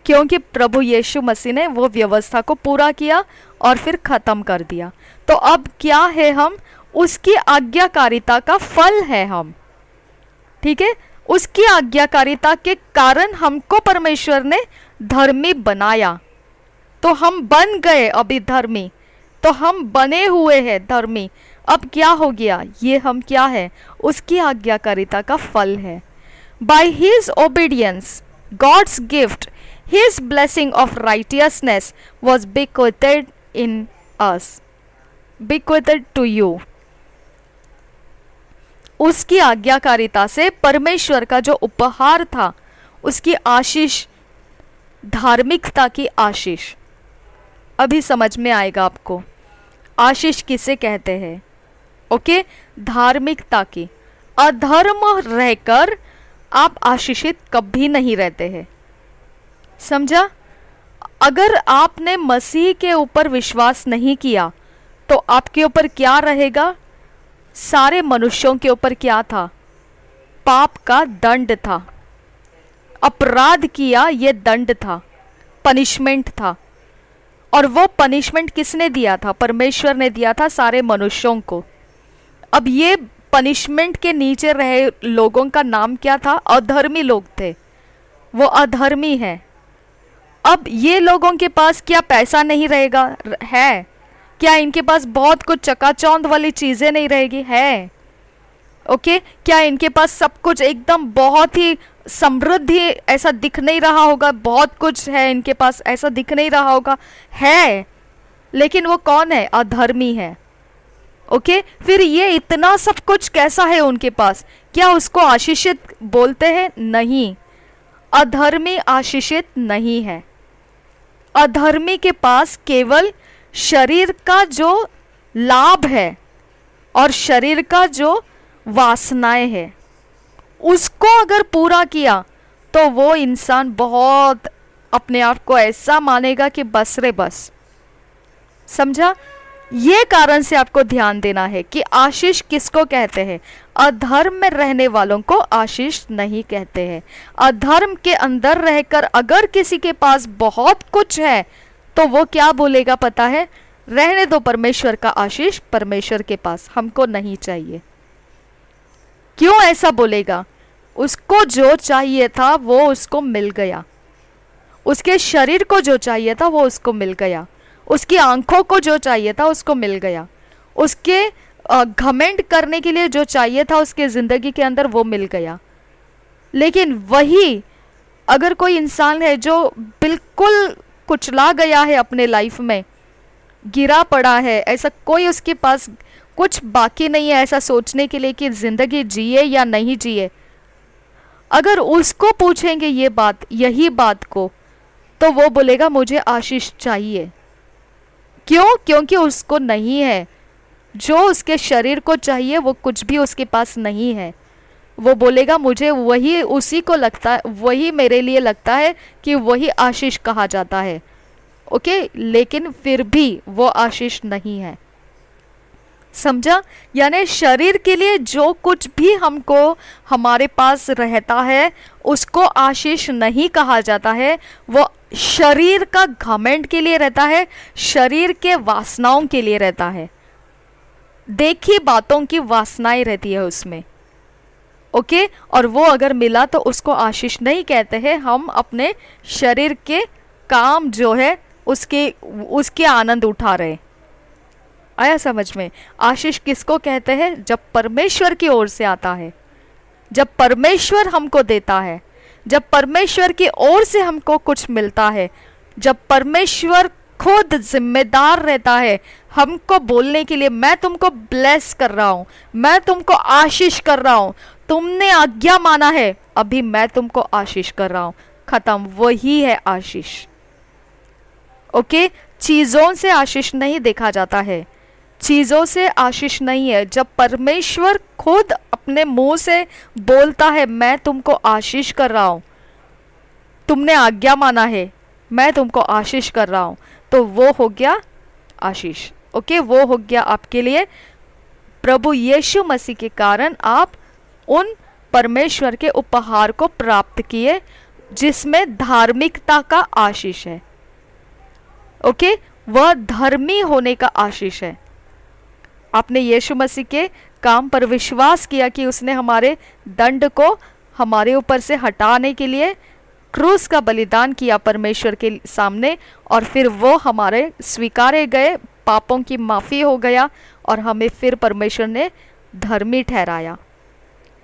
क्योंकि प्रभु यीशु मसीह ने वो व्यवस्था को पूरा किया और फिर ख़त्म कर दिया। तो अब क्या है? हम उसकी आज्ञाकारिता का फल है हम। ठीक है, उसकी आज्ञाकारिता के कारण हमको परमेश्वर ने धर्मी बनाया, तो हम बन गए अभी धर्मी, तो हम बने हुए हैं धर्मी। अब क्या हो गया? ये हम क्या है? उसकी आज्ञाकारिता का फल है। By his obedience God's gift, his blessing of righteousness was bequeathed in us, bequeathed to you। उसकी आज्ञाकारिता से परमेश्वर का जो उपहार था, उसकी आशीष, धार्मिकता की आशीष, अभी समझ में आएगा आपको आशीष किसे कहते हैं। ओके, धार्मिकता की। अधर्म रहकर आप आशीषित कभी नहीं रहते हैं, समझा? अगर आपने मसीह के ऊपर विश्वास नहीं किया तो आपके ऊपर क्या रहेगा? सारे मनुष्यों के ऊपर क्या था? पाप का दंड था। अपराध किया, ये दंड था, पनिशमेंट था। और वो पनिशमेंट किसने दिया था? परमेश्वर ने दिया था सारे मनुष्यों को। अब ये पनिशमेंट के नीचे रहे लोगों का नाम क्या था? अधर्मी लोग थे, वो अधर्मी हैं। अब ये लोगों के पास क्या पैसा नहीं रहेगा? है। क्या इनके पास बहुत कुछ चकाचौंध वाली चीज़ें नहीं रहेगी? है। ओके। क्या इनके पास सब कुछ एकदम बहुत ही समृद्धि ऐसा दिख नहीं रहा होगा? बहुत कुछ है इनके पास, ऐसा दिख नहीं रहा होगा? है। लेकिन वो कौन है? अधर्मी है। ओके। फिर ये इतना सब कुछ कैसा है उनके पास? क्या उसको आशीषित बोलते हैं? नहीं, अधर्मी आशीषित नहीं है। अधर्मी के पास केवल शरीर का जो लाभ है और शरीर का जो वासनाएं है, उसको अगर पूरा किया तो वो इंसान बहुत अपने आप को ऐसा मानेगा कि बस रे बस। समझा? ये कारण से आपको ध्यान देना है कि आशीष किसको कहते हैं? अधर्म में रहने वालों को आशीष नहीं कहते हैं। अधर्म के अंदर रहकर अगर किसी के पास बहुत कुछ है तो वो क्या बोलेगा पता है? रहने दो परमेश्वर का आशीष परमेश्वर के पास, हमको नहीं चाहिए। क्यों ऐसा बोलेगा? उसको जो चाहिए था वो उसको मिल गया, उसके शरीर को जो चाहिए था वो उसको मिल गया, उसकी आंखों को जो चाहिए था उसको मिल गया, उसके घमंड करने के लिए जो चाहिए था उसके ज़िंदगी के अंदर वो मिल गया। लेकिन वही अगर कोई इंसान है जो बिल्कुल कुचला गया है, अपने लाइफ में गिरा पड़ा है, ऐसा कोई उसके पास कुछ बाकी नहीं है ऐसा सोचने के लिए कि ज़िंदगी जिए या नहीं जिए, अगर उसको पूछेंगे ये बात, यही बात को, तो वो बोलेगा मुझे आशीष चाहिए। क्यों? क्योंकि उसको नहीं है जो उसके शरीर को चाहिए, वो कुछ भी उसके पास नहीं है। वो बोलेगा मुझे वही, उसी को लगता है, वही मेरे लिए लगता है कि वही आशीष कहा जाता है। ओके। लेकिन फिर भी वो आशीष नहीं है। समझा? यानी शरीर के लिए जो कुछ भी हमको हमारे पास रहता है उसको आशीष नहीं कहा जाता है। वो शरीर का घमंड के लिए रहता है, शरीर के वासनाओं के लिए रहता है, देखी बातों की वासनाएं रहती है उसमें। ओके। और वो अगर मिला तो उसको आशीष नहीं कहते हैं। हम अपने शरीर के काम जो है उसके आनंद उठा रहे। आया समझ में? आशीष किसको कहते हैं? जब परमेश्वर की ओर से आता है, जब परमेश्वर हमको देता है, जब परमेश्वर की ओर से हमको कुछ मिलता है, जब परमेश्वर खुद जिम्मेदार रहता है हमको बोलने के लिए, मैं तुमको ब्लेस कर रहा हूँ, मैं तुमको आशीष कर रहा हूँ, तुमने आज्ञा माना है, अभी मैं तुमको आशीष कर रहा हूँ। खत्म। वही है आशीष। ओके। चीज़ों से आशीष नहीं देखा जाता है, चीज़ों से आशीष नहीं है। जब परमेश्वर खुद अपने मुंह से बोलता है मैं तुमको आशीष कर रहा हूँ, तुमने आज्ञा माना है, मैं तुमको आशीष कर रहा हूँ, तो वो हो गया आशीष। ओके। वो हो गया आपके लिए प्रभु यीशु मसीह के कारण आप उन परमेश्वर के उपहार को प्राप्त किए जिसमें धार्मिकता का आशीष है। ओके। वह धर्मी होने का आशीष है। आपने यीशु मसीह के काम पर विश्वास किया कि उसने हमारे दंड को हमारे ऊपर से हटाने के लिए क्रूस का बलिदान किया परमेश्वर के सामने, और फिर वो हमारे स्वीकारे गए पापों की माफ़ी हो गया और हमें फिर परमेश्वर ने धर्मी ठहराया,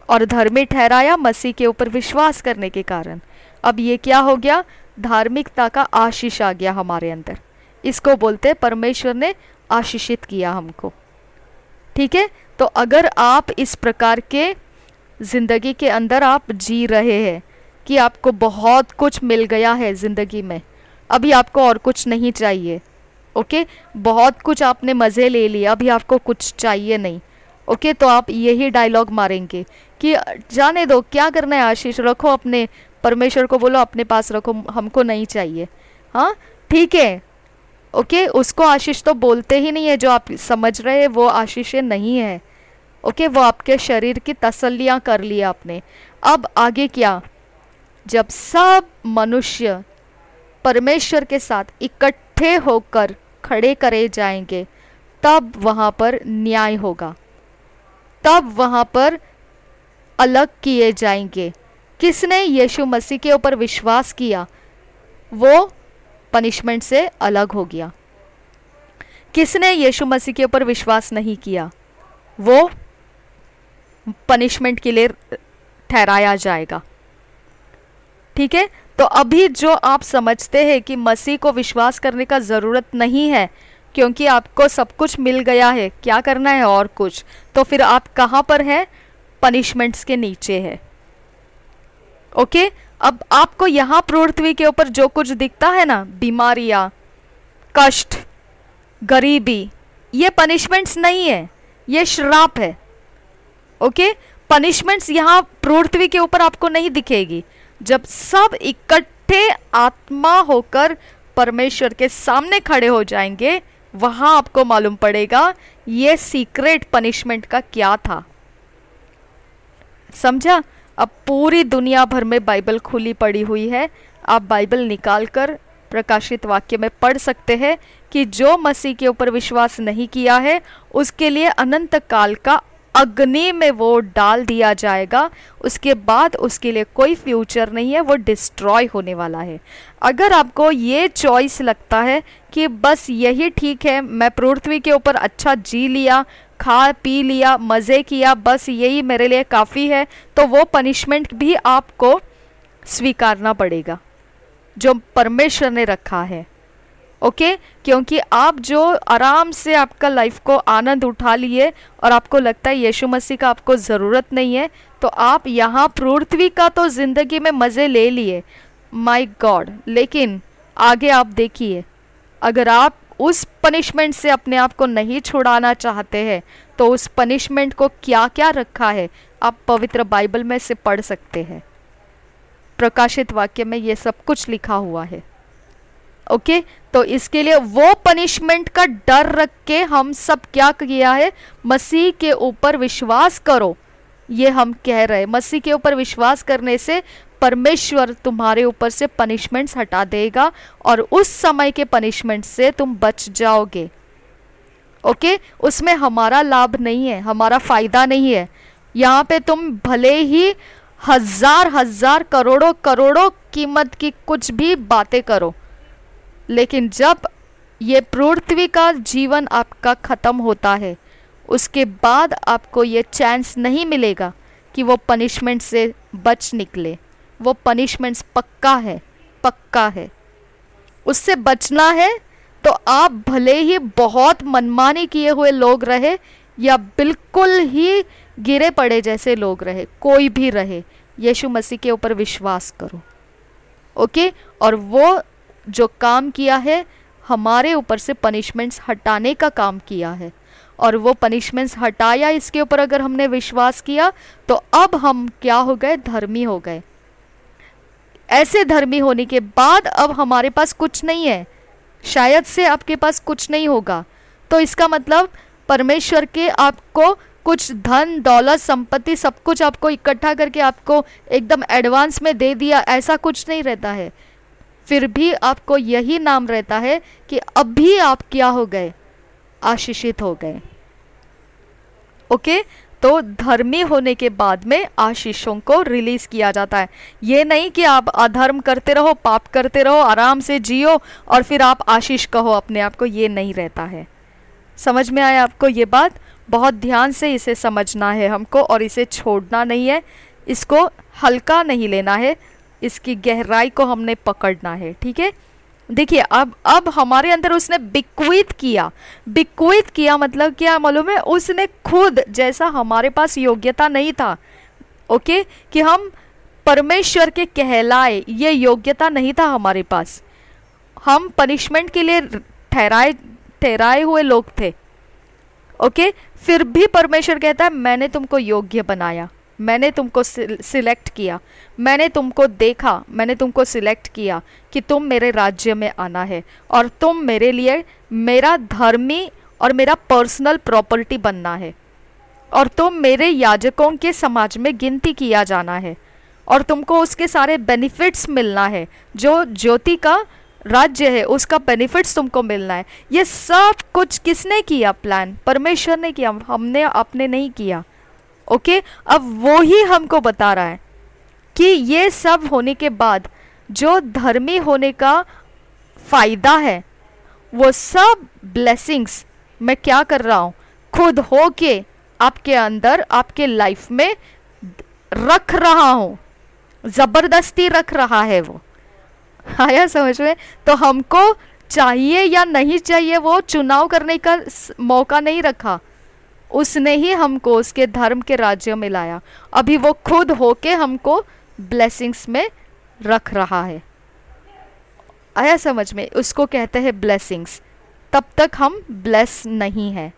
और धर्मी ठहराया मसीह के ऊपर विश्वास करने के कारण। अब ये क्या हो गया? धार्मिकता का आशीष आ गया हमारे अंदर। इसको बोलते परमेश्वर ने आशीषित किया हमको। ठीक है। तो अगर आप इस प्रकार के ज़िंदगी के अंदर आप जी रहे हैं कि आपको बहुत कुछ मिल गया है ज़िंदगी में, अभी आपको और कुछ नहीं चाहिए। ओके। बहुत कुछ आपने मज़े ले लिए, अभी आपको कुछ चाहिए नहीं। ओके। तो आप यही डायलॉग मारेंगे कि जाने दो, क्या करना है आशीष, रखो अपने, परमेश्वर को बोलो अपने पास रखो, हमको नहीं चाहिए। हाँ ठीक है। ओके। उसको आशीष तो बोलते ही नहीं है, जो आप समझ रहे हैं वो आशीष नहीं है। ओके, वो आपके शरीर की तसल्लियाँ कर लिया आपने। अब आगे क्या, जब सब मनुष्य परमेश्वर के साथ इकट्ठे होकर खड़े करे जाएंगे, तब वहाँ पर न्याय होगा, तब वहाँ पर अलग किए जाएंगे। किसने यीशु मसीह के ऊपर विश्वास किया वो पनिशमेंट से अलग हो गया। किसने यीशु मसीह के ऊपर विश्वास नहीं किया वो पनिशमेंट के लिए ठहराया जाएगा। ठीक है, तो अभी जो आप समझते हैं कि मसीह को विश्वास करने का ज़रूरत नहीं है क्योंकि आपको सब कुछ मिल गया है, क्या करना है और कुछ, तो फिर आप कहाँ पर हैं? पनिशमेंट्स के नीचे है। ओके, अब आपको यहाँ पृथ्वी के ऊपर जो कुछ दिखता है ना, बीमारियाँ, कष्ट, गरीबी, ये पनिशमेंट्स नहीं है, ये श्राप है। ओके, पनिशमेंट्स यहाँ पृथ्वी के ऊपर आपको नहीं दिखेगी। जब सब इकट्ठे आत्मा होकर परमेश्वर के सामने खड़े हो जाएंगे, वहां आपको मालूम पड़ेगा ये सीक्रेट पनिशमेंट का क्या था। समझा? अब पूरी दुनिया भर में बाइबल खुली पड़ी हुई है, आप बाइबल निकालकर प्रकाशित वाक्य में पढ़ सकते हैं कि जो मसीह के ऊपर विश्वास नहीं किया है उसके लिए अनंत काल का अग्नि में वो डाल दिया जाएगा। उसके बाद उसके लिए कोई फ्यूचर नहीं है, वो डिस्ट्रॉय होने वाला है। अगर आपको ये चॉइस लगता है कि बस यही ठीक है, मैं पृथ्वी के ऊपर अच्छा जी लिया, खा पी लिया, मज़े किया, बस यही मेरे लिए काफ़ी है, तो वो पनिशमेंट भी आपको स्वीकारना पड़ेगा जो परमेश्वर ने रखा है। ओके, क्योंकि आप जो आराम से आपका लाइफ को आनंद उठा लिए और आपको लगता है यीशु मसीह का आपको ज़रूरत नहीं है, तो आप यहाँ पृथ्वी का तो ज़िंदगी में मज़े ले लिए, माय गॉड, लेकिन आगे आप देखिए, अगर आप उस पनिशमेंट से अपने आप को नहीं छुड़ाना चाहते हैं तो उस पनिशमेंट को क्या क्या रखा है आप पवित्र बाइबल में से पढ़ सकते हैं। प्रकाशित वाक्य में ये सब कुछ लिखा हुआ है। ओके, तो इसके लिए वो पनिशमेंट का डर रख के हम सब क्या किया है, मसीह के ऊपर विश्वास करो, ये हम कह रहे हैं। मसीह के ऊपर विश्वास करने से परमेश्वर तुम्हारे ऊपर से पनिशमेंट्स हटा देगा और उस समय के पनिशमेंट से तुम बच जाओगे। ओके, उसमें हमारा लाभ नहीं है, हमारा फायदा नहीं है। यहाँ पे तुम भले ही हजार हजार करोड़ों करोड़ों कीमत की कुछ भी बातें करो, लेकिन जब ये पृथ्वी का जीवन आपका ख़त्म होता है, उसके बाद आपको ये चांस नहीं मिलेगा कि वो पनिशमेंट से बच निकले। वो पनिशमेंट्स पक्का है, पक्का है। उससे बचना है तो आप भले ही बहुत मनमानी किए हुए लोग रहे या बिल्कुल ही गिरे पड़े जैसे लोग रहे, कोई भी रहे, यीशु मसीह के ऊपर विश्वास करो। ओके, और वो जो काम किया है हमारे ऊपर से पनिशमेंट्स हटाने का काम किया है, और वो पनिशमेंट्स हटाया, इसके ऊपर अगर हमने विश्वास किया तो अब हम क्या हो गए, धर्मी हो गए। ऐसे धर्मी होने के बाद अब हमारे पास कुछ नहीं है, शायद से आपके पास कुछ नहीं होगा, तो इसका मतलब परमेश्वर के आपको कुछ धन दौलत संपत्ति सब कुछ आपको इकट्ठा करके आपको एकदम एडवांस में दे दिया, ऐसा कुछ नहीं रहता है। फिर भी आपको यही नाम रहता है कि अभी आप क्या हो गए, आशीषित हो गए। ओके, तो धर्मी होने के बाद में आशीषों को रिलीज किया जाता है। ये नहीं कि आप अधर्म करते रहो, पाप करते रहो, आराम से जियो और फिर आप आशीष कहो अपने आप को, ये नहीं रहता है। समझ में आया आपको ये बात? बहुत ध्यान से इसे समझना है हमको और इसे छोड़ना नहीं है, इसको हल्का नहीं लेना है, इसकी गहराई को हमने पकड़ना है। ठीक है, देखिए अब हमारे अंदर उसने बिक्वित किया। बिक्वित किया मतलब क्या मालूम है? उसने खुद, जैसा हमारे पास योग्यता नहीं था, ओके, कि हम परमेश्वर के कहलाए, ये योग्यता नहीं था हमारे पास, हम पनिशमेंट के लिए ठहराए हुए लोग थे। ओके, फिर भी परमेश्वर कहता है मैंने तुमको योग्य बनाया, मैंने तुमको सिलेक्ट किया, मैंने तुमको देखा, मैंने तुमको सिलेक्ट किया कि तुम मेरे राज्य में आना है और तुम मेरे लिए मेरा धर्मी और मेरा पर्सनल प्रॉपर्टी बनना है। और तुम मेरे याजकों के समाज में गिनती किया जाना है, और तुमको उसके सारे बेनिफिट्स मिलना है। जो ज्योति का राज्य है उसका बेनिफिट्स तुमको मिलना है। ये सब कुछ किसने किया? प्लान परमेश्वर ने किया, हमने आपने नहीं किया। ओके, अब वो ही हमको बता रहा है कि ये सब होने के बाद जो धर्मी होने का फायदा है, वो सब ब्लेसिंग्स मैं क्या कर रहा हूँ? खुद हो के आपके अंदर, आपके लाइफ में रख रहा हूँ, जबरदस्ती रख रहा है। वो आया समझ में? तो हमको चाहिए या नहीं चाहिए वो चुनाव करने का मौका नहीं रखा, उसने ही हमको उसके धर्म के राज्य में लाया। अभी वो खुद होके हमको ब्लेसिंग्स में रख रहा है। आया समझ में? उसको कहते हैं ब्लेसिंग्स। तब तक हम ब्लेस नहीं हैं,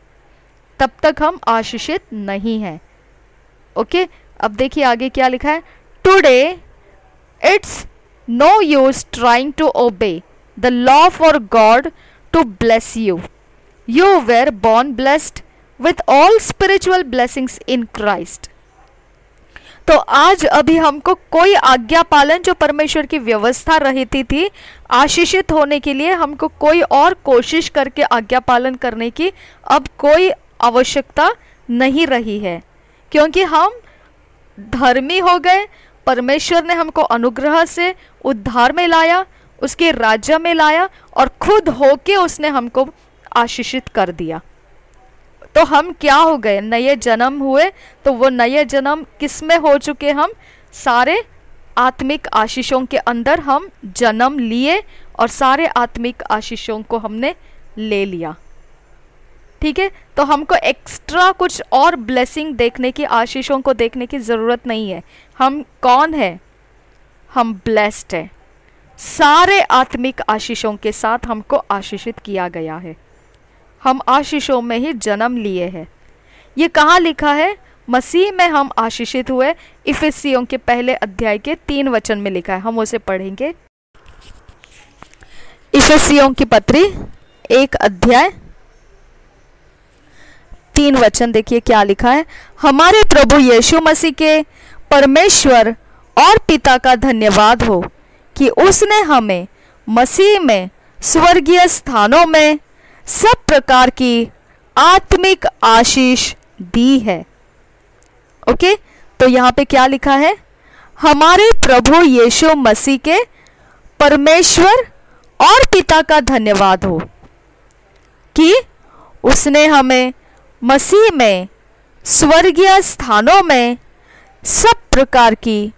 तब तक हम आशीषित नहीं हैं। ओके, अब देखिए आगे क्या लिखा है। Today it's no use trying to obey the law for God to bless you. You were born blessed with all spiritual blessings in Christ. तो आज अभी हमको कोई आज्ञा पालन, जो परमेश्वर की व्यवस्था रहती थी आशीषित होने के लिए, हमको कोई और कोशिश करके आज्ञा पालन करने की अब कोई आवश्यकता नहीं रही है, क्योंकि हम धर्मी हो गए। परमेश्वर ने हमको अनुग्रह से उद्धार में लाया, उसके राज्य में लाया, और खुद होके उसने हमको आशीषित कर दिया। तो हम क्या हो गए? नए जन्म हुए। तो वो नए जन्म किस में हो चुके? हम सारे आत्मिक आशीषों के अंदर हम जन्म लिए, और सारे आत्मिक आशीषों को हमने ले लिया। ठीक है, तो हमको एक्स्ट्रा कुछ और ब्लेसिंग देखने की, आशीषों को देखने की ज़रूरत नहीं है। हम कौन है? हम ब्लेस्ड है। सारे आत्मिक आशीषों के साथ हमको आशीषित किया गया है। हम आशीषों में ही जन्म लिए हैं। ये कहाँ लिखा है? मसीह में हम आशीषित हुए। इफिसियों के पहले अध्याय के 3 वचन में लिखा है, हम उसे पढ़ेंगे। इफिसियों की पत्री 1 अध्याय 3 वचन देखिए क्या लिखा है। हमारे प्रभु यीशु मसीह के परमेश्वर और पिता का धन्यवाद हो कि उसने हमें मसीह में स्वर्गीय स्थानों में सब प्रकार की आत्मिक आशीष दी है। ओके, तो यहाँ पे क्या लिखा है? हमारे प्रभु यीशु मसीह के परमेश्वर और पिता का धन्यवाद हो कि उसने हमें मसीह में स्वर्गीय स्थानों में सब प्रकार की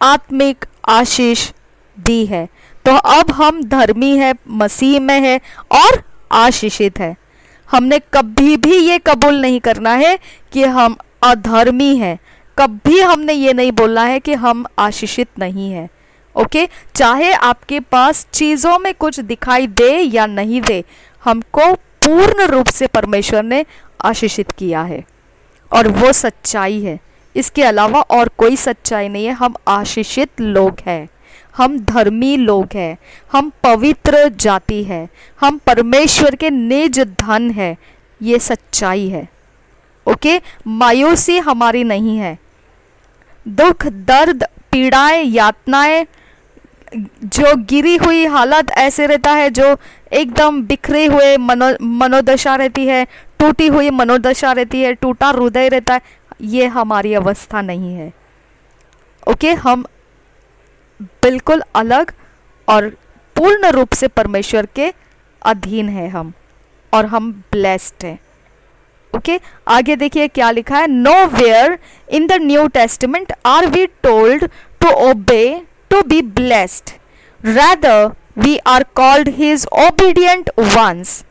आत्मिक आशीष दी है। तो अब हम धर्मी है, मसीह में है और आशीषित है। हमने कभी भी ये कबूल नहीं करना है कि हम अधर्मी हैं। कभी हमने ये नहीं बोलना है कि हम आशीषित नहीं हैं। ओके, चाहे आपके पास चीज़ों में कुछ दिखाई दे या नहीं दे, हमको पूर्ण रूप से परमेश्वर ने आशीषित किया है, और वो सच्चाई है। इसके अलावा और कोई सच्चाई नहीं है। हम आशीषित लोग हैं, हम धर्मी लोग हैं, हम पवित्र जाति है, हम परमेश्वर के निज धन है। ये सच्चाई है। ओके, मायूसी हमारी नहीं है। दुख, दर्द, पीड़ाएं, यातनाएं, जो गिरी हुई हालत ऐसे रहता है, जो एकदम बिखरे हुए मनोदशा रहती है, टूटी हुई मनोदशा रहती है, टूटा हृदय रहता है, ये हमारी अवस्था नहीं है। ओके, हम बिल्कुल अलग और पूर्ण रूप से परमेश्वर के अधीन है हम, और हम ब्लेस्ड हैं। ओके, आगे देखिए क्या लिखा है। Nowhere in the New Testament are we told to obey to be blessed, rather we are called his obedient ones.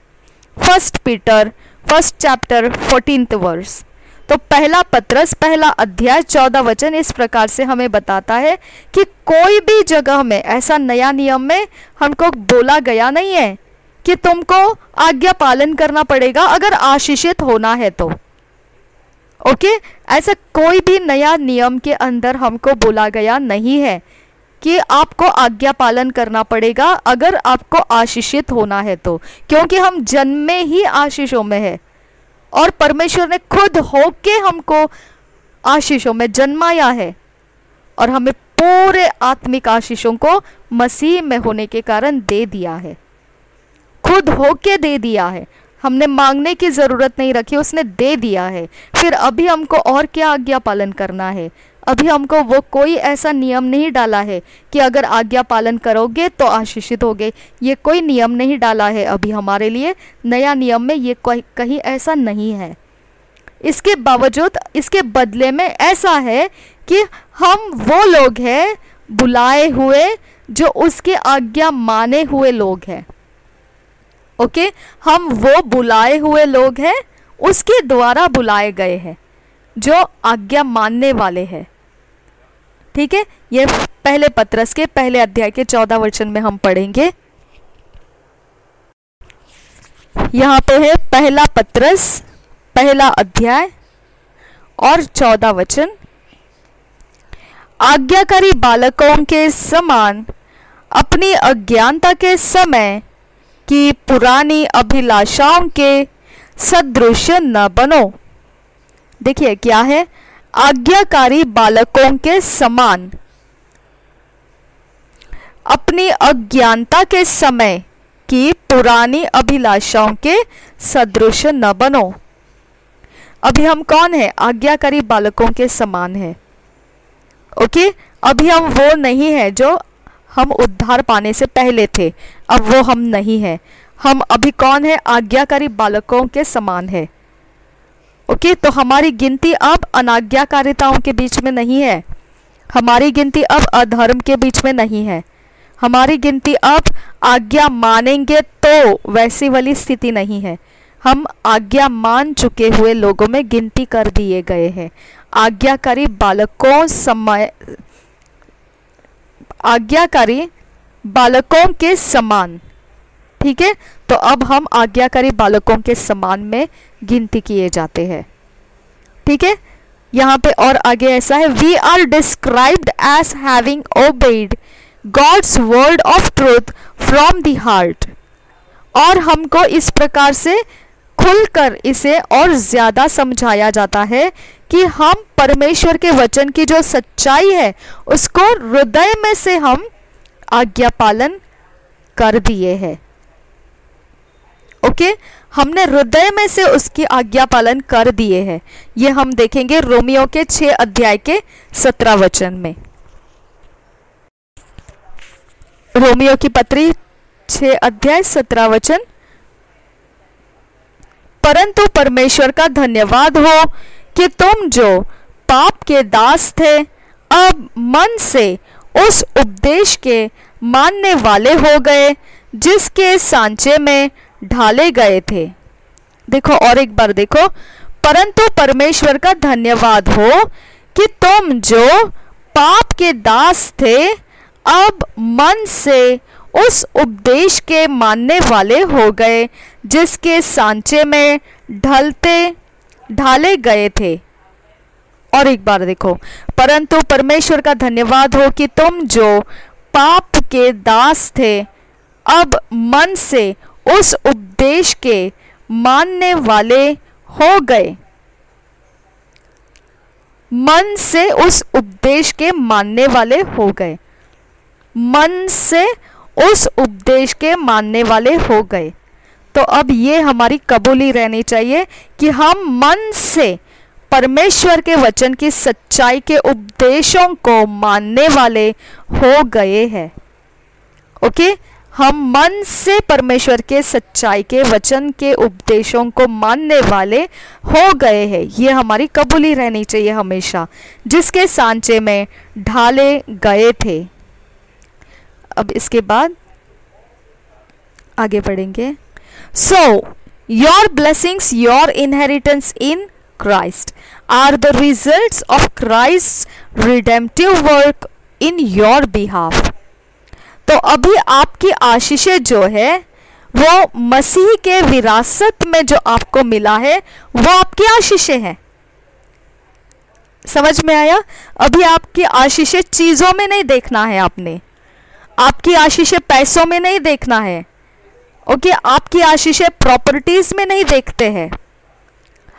1 Peter 1 chapter 14th verse. तो पहला पत्रस पहला अध्याय 14 वचन इस प्रकार से हमें बताता है कि कोई भी जगह में ऐसा नया नियम में हमको बोला गया नहीं है कि तुमको आज्ञा पालन करना पड़ेगा अगर आशीषित होना है तो। ओके, ऐसा कोई भी नया नियम के अंदर हमको बोला गया नहीं है कि आपको आज्ञा पालन करना पड़ेगा अगर आपको आशीषित होना है तो, क्योंकि हम जन्म में ही आशीषों में है। और परमेश्वर ने खुद होके हमको आशीषों में जन्माया है और हमें पूरे आत्मिक आशीषों को मसीह में होने के कारण दे दिया है, खुद होके दे दिया है। हमने मांगने की जरूरत नहीं रखी, उसने दे दिया है। फिर अभी हमको और क्या आज्ञा पालन करना है? अभी हमको वो कोई ऐसा नियम नहीं डाला है कि अगर आज्ञा पालन करोगे तो आशीषित होगे। ये कोई नियम नहीं डाला है अभी हमारे लिए, नया नियम में ये कहीं ऐसा नहीं है। इसके बावजूद, इसके बदले में ऐसा है कि हम वो लोग हैं बुलाए हुए जो उसके आज्ञा माने हुए लोग हैं। ओके, हम वो बुलाए हुए लोग हैं, उसके द्वारा बुलाए गए हैं, जो आज्ञा मानने वाले हैं। ठीक है, ये पहले पत्रस के पहले अध्याय के 14 वचन में हम पढ़ेंगे। यहाँ पे है पहला पत्रस पहला अध्याय और 14 वचन। आज्ञाकारी बालकों के समान अपनी अज्ञानता के समय की पुरानी अभिलाषाओं के सदृश न बनो। देखिए क्या है, आज्ञाकारी बालकों के समान अपनी अज्ञानता के समय की पुरानी अभिलाषाओं के सदृश न बनो। अभी हम कौन है? आज्ञाकारी बालकों के समान है। ओके, अभी हम वो नहीं है जो हम उद्धार पाने से पहले थे, अब वो हम नहीं है। हम अभी कौन है? आज्ञाकारी बालकों के समान है। ओके, तो हमारी गिनती अब अनाज्ञाकारिताओं के बीच में नहीं है, हमारी गिनती अब अधर्म के बीच में नहीं है, हमारी गिनती अब आज्ञा मानेंगे तो वैसी वाली स्थिति नहीं है। हम आज्ञा मान चुके हुए लोगों में गिनती कर दिए गए हैं, आज्ञाकारी बालकों समय, आज्ञाकारी बालकों के समान। ठीक है, तो अब हम आज्ञाकारी बालकों के समान में गिनती किए जाते हैं। ठीक है, यहाँ पे और आगे ऐसा है, we are described as having obeyed God's word of truth from the heart. और हमको इस प्रकार से खुलकर इसे और ज्यादा समझाया जाता है कि हम परमेश्वर के वचन की जो सच्चाई है उसको हृदय में से हम आज्ञा पालन कर दिए हैं। ओके, हमने हृदय में से उसकी आज्ञा पालन कर दिए हैं। ये हम देखेंगे रोमियो के 6 अध्याय के 17 वचन में। रोमियो की पत्री 6 अध्याय 17 वचन। परंतु परमेश्वर का धन्यवाद हो कि तुम जो पाप के दास थे अब मन से उस उपदेश के मानने वाले हो गए जिसके सांचे में ढाले गए थे। देखो और एक बार देखो, परंतु परमेश्वर का धन्यवाद हो कि तुम जो पाप के दास थे अब मन से उस उपदेश के मानने वाले हो गए जिसके सांचे में ढाले गए थे। और एक बार देखो, परंतु परमेश्वर का धन्यवाद हो कि तुम जो पाप के दास थे अब मन से उस उपदेश के मानने वाले हो गए, मन से उस उपदेश के मानने वाले हो गए, मन से उस उपदेश के मानने वाले हो गए। तो अब ये हमारी कबूली रहनी चाहिए कि हम मन से परमेश्वर के वचन की सच्चाई के उपदेशों को मानने वाले हो गए हैं। ओके, हम मन से परमेश्वर के सच्चाई के वचन के उपदेशों को मानने वाले हो गए हैं। ये हमारी कबूली रहनी चाहिए हमेशा, जिसके सांचे में ढाले गए थे। अब इसके बाद आगे बढ़ेंगे। So your blessings, your inheritance in Christ are the results of Christ's redemptive work in your behalf। तो अभी आपकी आशीषें जो है वो मसीह के विरासत में जो आपको मिला है वो आपकी आशीषें हैं। समझ में आया? अभी आपकी आशीषें चीजों में नहीं देखना है आपने, आपकी आशीषें पैसों में नहीं देखना है। ओके, आपकी आशीषें प्रॉपर्टीज में नहीं देखते हैं,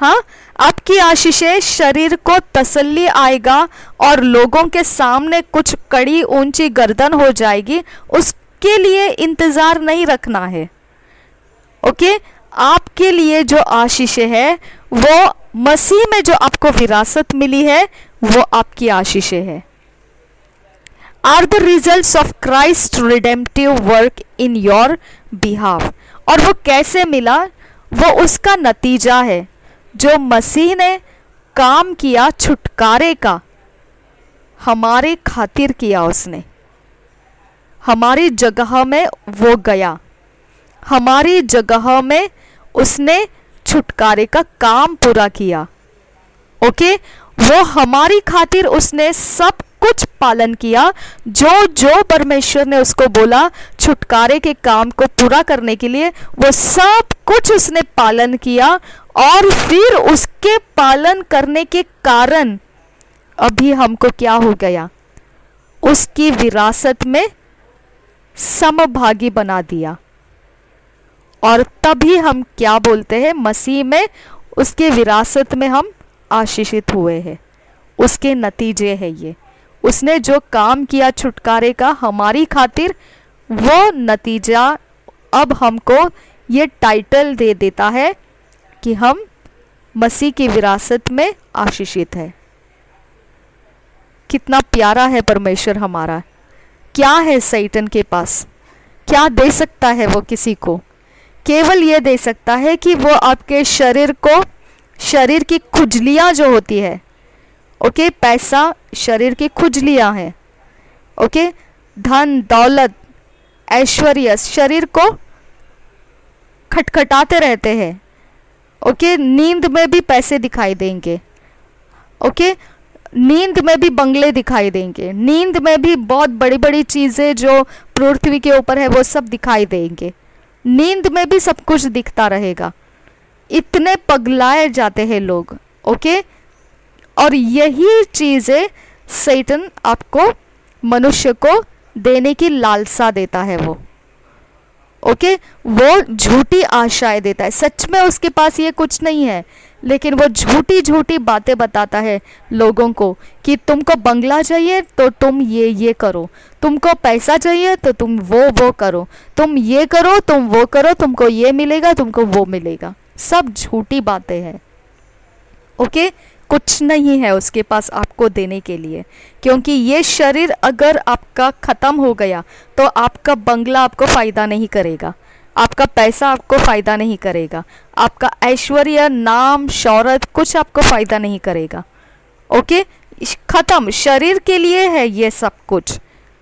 हाँ, आपकी आशीषें शरीर को तसल्ली आएगा और लोगों के सामने कुछ कड़ी ऊंची गर्दन हो जाएगी, उसके लिए इंतजार नहीं रखना है। ओके, आपके लिए जो आशीषें है वो मसीह में जो आपको विरासत मिली है वो आपकी आशीषें है। Are the results of Christ redemptive work in your behalf. और वो कैसे मिला? वो उसका नतीजा है जो मसीह ने काम किया छुटकारे का, हमारे खातिर किया। उसने हमारी जगह में वो गया, हमारी जगह में उसने छुटकारे का काम पूरा किया। ओके, वो हमारी खातिर उसने सब कुछ पालन किया। जो जो परमेश्वर ने उसको बोला छुटकारे के काम को पूरा करने के लिए, वो सब कुछ उसने पालन किया। और फिर उसके पालन करने के कारण अभी हमको क्या हो गया? उसकी विरासत में समभागी बना दिया। और तभी हम क्या बोलते हैं? मसीह में उसके विरासत में हम आशीषित हुए हैं। उसके नतीजे है ये। उसने जो काम किया छुटकारे का हमारी खातिर, वो नतीजा अब हमको ये टाइटल दे देता है कि हम मसीह की विरासत में आशीषित है। कितना प्यारा है परमेश्वर हमारा। क्या है सैतान के पास? क्या दे सकता है वो किसी को? केवल ये दे सकता है कि वो आपके शरीर को, शरीर की खुजलियाँ जो होती है, ओके, पैसा शरीर की खुजलियाँ हैं, ओके, धन दौलत ऐश्वर्य शरीर को खटखटाते रहते हैं। ओके, नींद में भी पैसे दिखाई देंगे। ओके, नींद में भी बंगले दिखाई देंगे, नींद में भी बहुत बड़ी बड़ी चीज़ें जो पृथ्वी के ऊपर है वो सब दिखाई देंगे। नींद में भी सब कुछ दिखता रहेगा। इतने पगलाए जाते हैं लोग। ओके, और यही चीज़ें सैतान आपको, मनुष्य को देने की लालसा देता है। वो ओके, वो झूठी आशाएं देता है। सच में उसके पास ये कुछ नहीं है, लेकिन वो झूठी झूठी बातें बताता है लोगों को कि तुमको बंगला चाहिए तो तुम ये करो, तुमको पैसा चाहिए तो तुम वो करो, तुम ये करो, तुम वो करो, तुमको ये मिलेगा, तुमको वो मिलेगा। सब झूठी बातें हैं। ओके, कुछ नहीं है उसके पास आपको देने के लिए, क्योंकि ये शरीर अगर आपका ख़त्म हो गया तो आपका बंगला आपको फ़ायदा नहीं करेगा, आपका पैसा आपको फ़ायदा नहीं करेगा, आपका ऐश्वर्य, नाम, शौहरत कुछ आपको फ़ायदा नहीं करेगा। ओके, ख़त्म। शरीर के लिए है ये सब कुछ।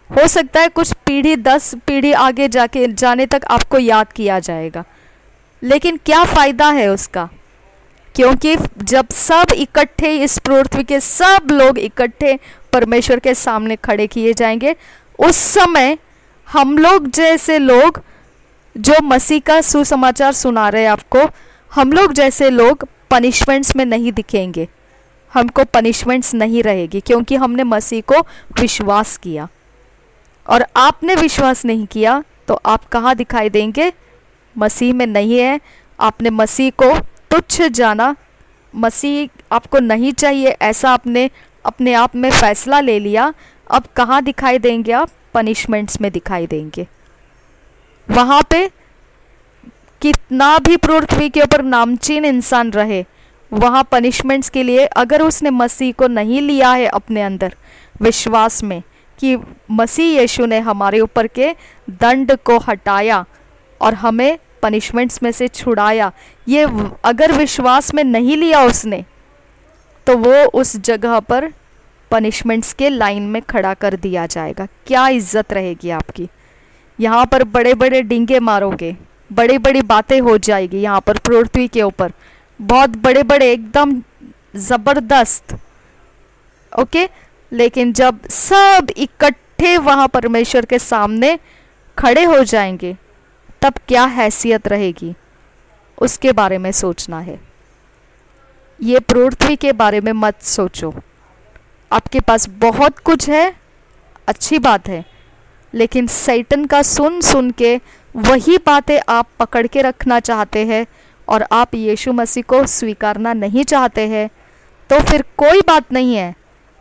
हो सकता है कुछ पीढ़ी, 10 पीढ़ी आगे जाने तक आपको याद किया जाएगा, लेकिन क्या फ़ायदा है उसका? क्योंकि जब सब इकट्ठे, इस पृथ्वी के सब लोग इकट्ठे परमेश्वर के सामने खड़े किए जाएंगे, उस समय हम लोग जैसे लोग जो मसीह का सुसमाचार सुना रहे हैं आपको, हम लोग जैसे लोग पनिशमेंट्स में नहीं दिखेंगे। हमको पनिशमेंट्स नहीं रहेगी, क्योंकि हमने मसीह को विश्वास किया। और आपने विश्वास नहीं किया तो आप कहाँ दिखाई देंगे? मसीह में नहीं है। आपने मसीह को तुच्छ जाना, मसीह आपको नहीं चाहिए, ऐसा आपने अपने आप में फैसला ले लिया। अब कहाँ दिखाई देंगे आप? पनिशमेंट्स में दिखाई देंगे। वहाँ पे कितना भी पृथ्वी के ऊपर नामचीन इंसान रहे, वहाँ पनिशमेंट्स के लिए अगर उसने मसीह को नहीं लिया है अपने अंदर विश्वास में कि मसीह यीशु ने हमारे ऊपर के दंड को हटाया और हमें पनिशमेंट्स में से छुड़ाया, ये अगर विश्वास में नहीं लिया उसने, तो वो उस जगह पर पनिशमेंट्स के लाइन में खड़ा कर दिया जाएगा। क्या इज्जत रहेगी आपकी? यहाँ पर बड़े बड़े डींगे मारोगे, बड़ी बड़ी बातें हो जाएगी यहाँ पर पृथ्वी के ऊपर, बहुत बड़े बड़े एकदम ज़बरदस्त। ओके, लेकिन जब सब इकट्ठे वहाँ परमेश्वर के सामने खड़े हो जाएंगे, तब क्या हैसियत रहेगी, उसके बारे में सोचना है। ये पृथ्वी के बारे में मत सोचो। आपके पास बहुत कुछ है, अच्छी बात है, लेकिन सैतान का सुन सुन के वही बातें आप पकड़ के रखना चाहते हैं और आप यीशु मसीह को स्वीकारना नहीं चाहते हैं, तो फिर कोई बात नहीं है,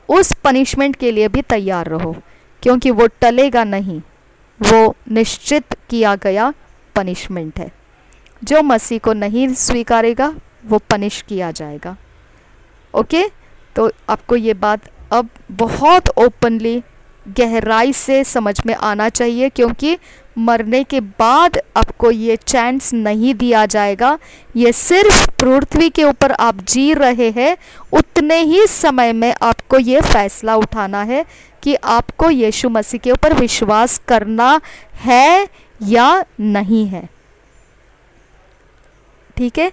उस पनिशमेंट के लिए भी तैयार रहो, क्योंकि वो टलेगा नहीं, वो निश्चित किया गया पनिशमेंट है। जो मसीह को नहीं स्वीकारेगा वो पनिश किया जाएगा। ओके, तो आपको ये बात अब बहुत ओपनली गहराई से समझ में आना चाहिए, क्योंकि मरने के बाद आपको ये चांस नहीं दिया जाएगा। ये सिर्फ पृथ्वी के ऊपर आप जी रहे हैं, उतने ही समय में आपको ये फैसला उठाना है कि आपको यीशु मसीह के ऊपर विश्वास करना है या नहीं है। ठीक है,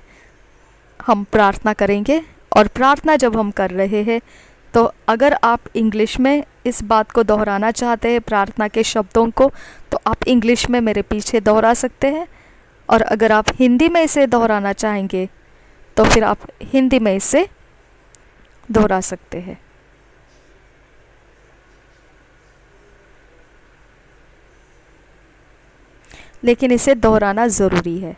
हम प्रार्थना करेंगे, और प्रार्थना जब हम कर रहे हैं तो अगर आप इंग्लिश में इस बात को दोहराना चाहते हैं, प्रार्थना के शब्दों को, तो आप इंग्लिश में मेरे पीछे दोहरा सकते हैं, और अगर आप हिंदी में इसे दोहराना चाहेंगे तो फिर आप हिंदी में इसे दोहरा सकते हैं। लेकिन इसे दोहराना ज़रूरी है।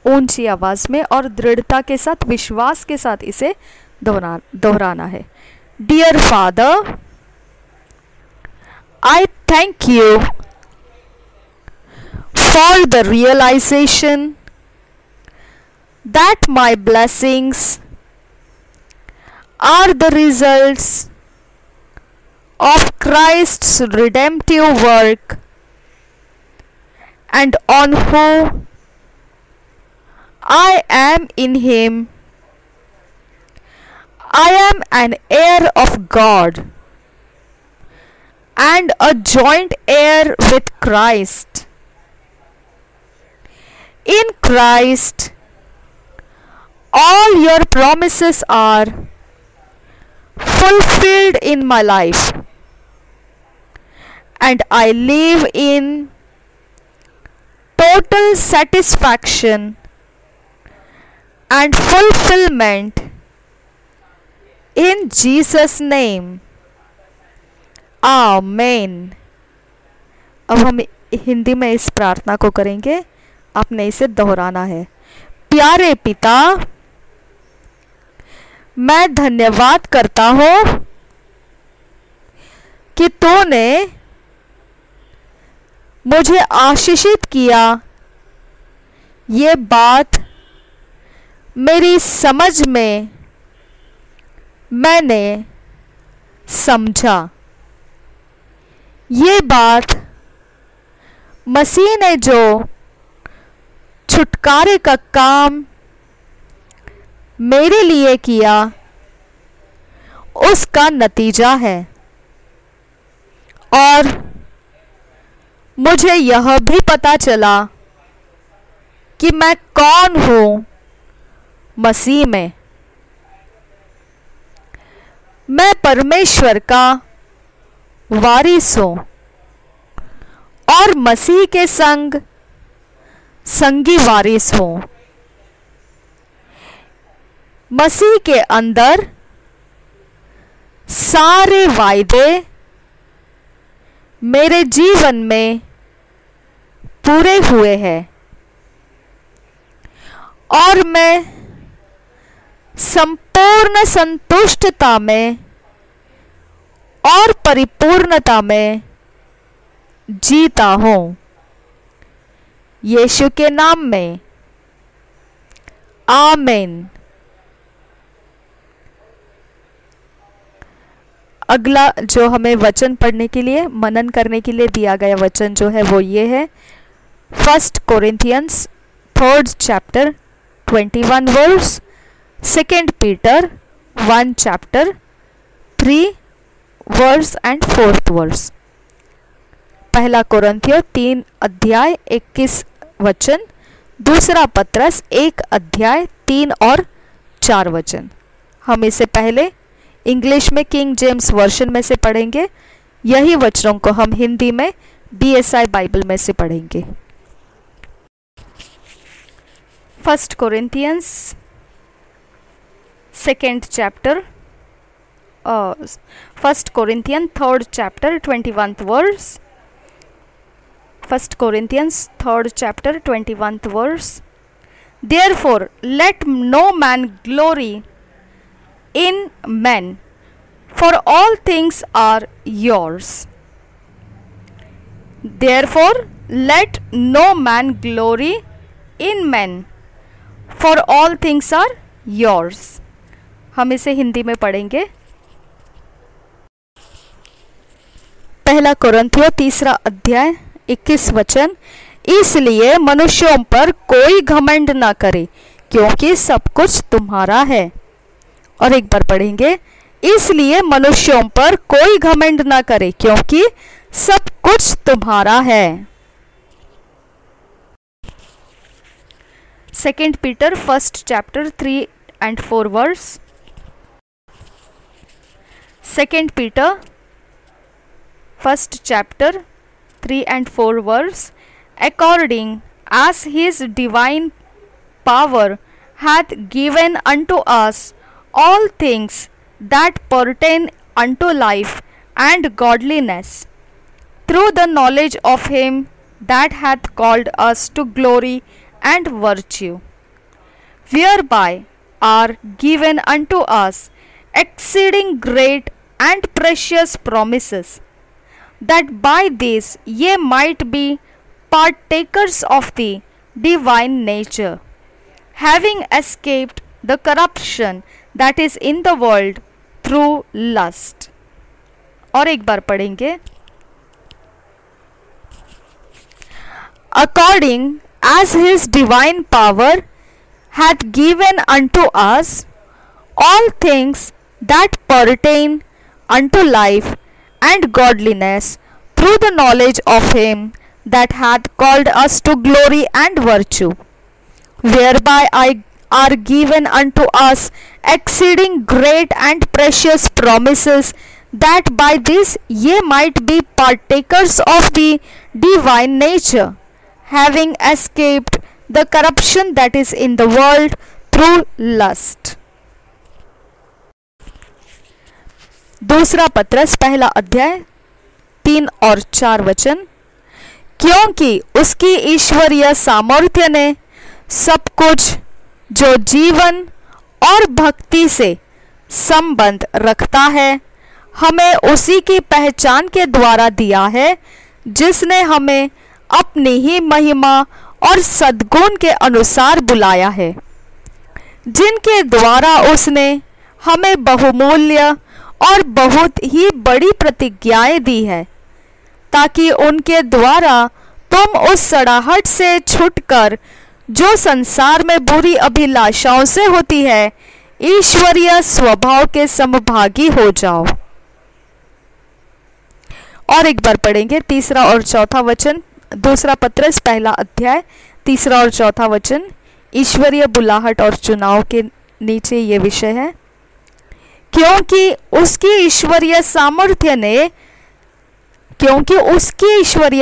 ऊंची आवाज में और दृढ़ता के साथ, विश्वास के साथ इसे दोहराना है। Dear Father, I thank you for the realization that my blessings are the results of Christ's redemptive work, and on who I am in Him. I am an heir of God and a joint heir with Christ. In Christ, all your promises are fulfilled in my life, and I live in total satisfaction and fulfillment in Jesus' name. Amen. अब हम हिंदी में इस प्रार्थना को करेंगे, आपने इसे दोहराना है। प्यारे पिता, मैं धन्यवाद करता हूँ कि तूने मुझे आशीषित किया। ये बात मेरी समझ में मैंने समझा। ये बात मसीह ने जो छुटकारे का काम मेरे लिए किया, उसका नतीजा है। और मुझे यह भी पता चला कि मैं कौन हूँ मसीह में। मैं परमेश्वर का वारिस हूँ और मसीह के संग संगी वारिस हूँ। मसीह के अंदर सारे वायदे मेरे जीवन में पूरे हुए हैं, और मैं संपूर्ण संतुष्टता में और परिपूर्णता में जीता हूँ। यीशु के नाम में, आमीन। अगला जो हमें वचन पढ़ने के लिए, मनन करने के लिए दिया गया वचन जो है वो ये है, 1 Corinthians 3rd chapter 21 verse, 2 Peter 1 chapter 3 verse and 4th verse। पहला कोरिन्थियों 3 अध्याय 21 वचन, दूसरा पत्रस 1 अध्याय 3 और 4 वचन। हम इसे पहले इंग्लिश में किंग जेम्स वर्जन में से पढ़ेंगे, यही वचनों को हम हिंदी में BSI बाइबल में से पढ़ेंगे। 1 Corinthians 2nd chapter, 1 Corinthians 3rd chapter 21th verse, 1 Corinthians 3rd chapter 21th verse. Therefore let no man glory in men, for all things are yours. Therefore let no man glory in men, for all things are yours. हम इसे हिंदी में पढ़ेंगे। पहला कोरिन्थियों 3 अध्याय 21 वचन, इसलिए मनुष्यों पर कोई घमंड ना करे, क्योंकि सब कुछ तुम्हारा है। और एक बार पढ़ेंगे, इसलिए मनुष्यों पर कोई घमंड ना करे, क्योंकि सब कुछ तुम्हारा है। 2 Peter 1st chapter 3 and 4 verse. 2 Peter 1st chapter 3 and 4 verse. According as his divine power hath given unto us all things that pertain unto life and godliness, through the knowledge of him that hath called us to glory and virtue, whereby are given unto us exceeding great and precious promises, that by this ye might be partakers of the divine nature, having escaped the corruption that is in the world through lust. और एक बार पढ़ेंगे, according as his divine power hath given unto us all things that pertain unto life and godliness, through the knowledge of him that hath called us to glory and virtue, whereby are given unto us exceeding great and precious promises, that by this ye might be partakers of the divine nature, having escaped the corruption that is in the world through lust. दूसरा पत्रस पहला अध्याय 3 और 4 वचन, क्योंकि उसकी ईश्वरीय सामर्थ्य ने सब कुछ जो जीवन और भक्ति से संबंध रखता है हमें उसी की पहचान के द्वारा दिया है, जिसने हमें अपनी ही महिमा और सद्गुण के अनुसार बुलाया है, जिनके द्वारा उसने हमें बहुमूल्य और बहुत ही बड़ी प्रतिज्ञाएं दी है, ताकि उनके द्वारा तुम उस सड़ाहट से छुटकर जो संसार में बुरी अभिलाषाओं से होती है, ईश्वरीय स्वभाव के समभागी हो जाओ। और एक बार पढ़ेंगे 3 और 4 वचन, दूसरा पत्रस पहला अध्याय 3 और 4 वचन। ईश्वरीय बुलाहट और चुनाव के नीचे ये विषय है, क्योंकि उसकी ईश्वरीय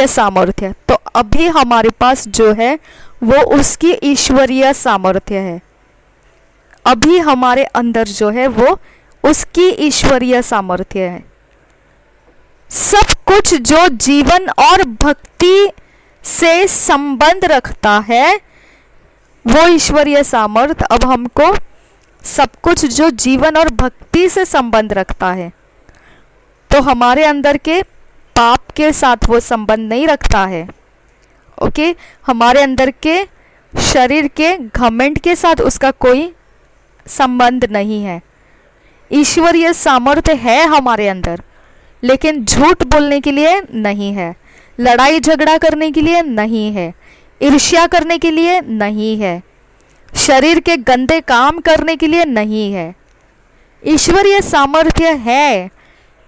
सामर्थ्य, तो अभी हमारे पास जो है वो उसकी ईश्वरीय सामर्थ्य है। अभी हमारे अंदर जो है वो उसकी ईश्वरीय सामर्थ्य है। सब कुछ जो जीवन और भक्ति से संबंध रखता है, वो ईश्वरीय सामर्थ्य अब हमको सब कुछ जो जीवन और भक्ति से संबंध रखता है, तो हमारे अंदर के पाप के साथ वो संबंध नहीं रखता है। ओके, हमारे अंदर के शरीर के घमंड के साथ उसका कोई संबंध नहीं है। ईश्वरीय सामर्थ्य है हमारे अंदर, लेकिन झूठ बोलने के लिए नहीं है, लड़ाई झगड़ा करने के लिए नहीं है, ईर्ष्या करने के लिए नहीं है, शरीर के गंदे काम करने के लिए नहीं है। ईश्वरीय सामर्थ्य है,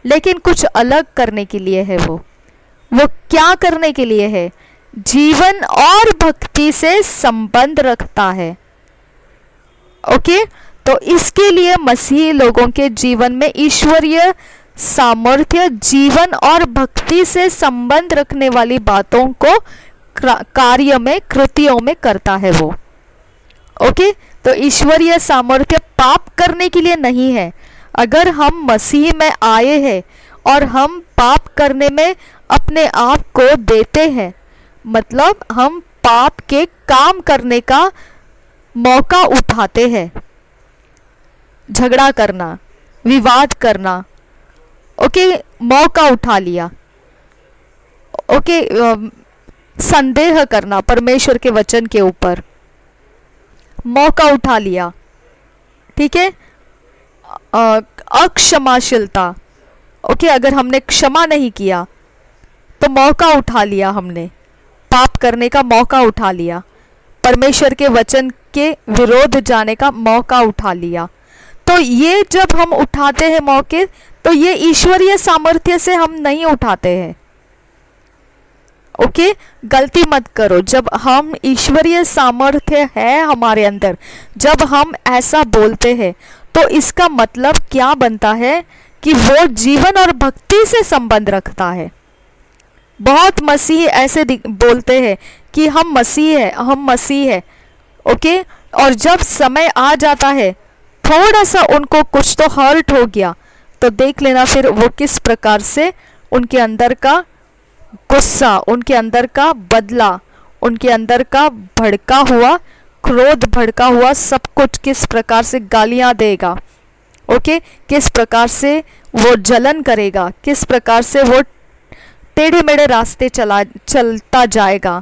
लेकिन कुछ अलग करने के लिए है। वो क्या करने के लिए है? जीवन और भक्ति से संबंध रखता है। ओके, तो इसके लिए मसीही लोगों के जीवन में ईश्वरीय सामर्थ्य जीवन और भक्ति से संबंध रखने वाली बातों को कार्य में, कृतियों में करता है वो। ओके, तो ईश्वरीय सामर्थ्य पाप करने के लिए नहीं है। अगर हम मसीह में आए हैं और हम पाप करने में अपने आप को देते हैं, मतलब हम पाप के काम करने का मौका उठाते हैं। झगड़ा करना, विवाद करना, ओके, मौका उठा लिया। ओके, संदेह करना परमेश्वर के वचन के ऊपर, मौका उठा लिया। ठीक है, अक्षमाशीलता, ओके, अगर हमने क्षमा नहीं किया तो मौका उठा लिया, हमने पाप करने का मौका उठा लिया, परमेश्वर के वचन के विरोध जाने का मौका उठा लिया। तो ये जब हम उठाते हैं मौके, तो ये ईश्वरीय सामर्थ्य से हम नहीं उठाते हैं। ओके, गलती मत करो। जब हम ईश्वरीय सामर्थ्य है हमारे अंदर, जब हम ऐसा बोलते हैं, तो इसका मतलब क्या बनता है कि वो जीवन और भक्ति से संबंध रखता है। बहुत मसीही ऐसे बोलते हैं कि हम मसीह है, हम मसीह है। ओके, और जब समय आ जाता है, थोड़ा सा उनको कुछ तो हर्ट हो गया, तो देख लेना फिर वो किस प्रकार से उनके अंदर का गुस्सा, उनके अंदर का बदला, उनके अंदर का भड़का हुआ क्रोध, भड़का हुआ सब कुछ किस प्रकार से गालियां देगा। ओके, किस प्रकार से वो जलन करेगा, किस प्रकार से वो टेढ़े मेढ़े रास्ते चलता जाएगा।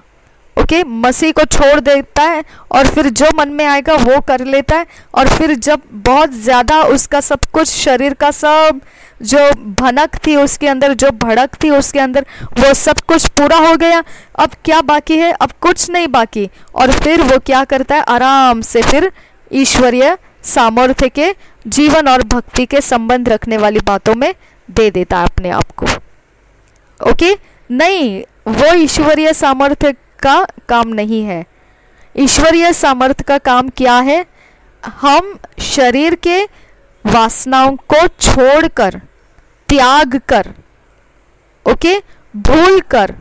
ओके, मसीह को छोड़ देता है और फिर जो मन में आएगा वो कर लेता है। और फिर जब बहुत ज़्यादा उसका सब कुछ, शरीर का सब जो भनक थी उसके अंदर, जो भड़क थी उसके अंदर, वो सब कुछ पूरा हो गया। अब क्या बाकी है? अब कुछ नहीं बाकी। और फिर वो क्या करता है? आराम से फिर ईश्वरीय सामर्थ्य के, जीवन और भक्ति के संबंध रखने वाली बातों में दे देता है अपने आप को। ओके, नहीं, वो ईश्वरीय सामर्थ्य का काम नहीं है। ईश्वरीय सामर्थ्य का काम क्या है? हम शरीर के वासनाओं को छोड़कर, त्याग कर, ओके, भूल कर,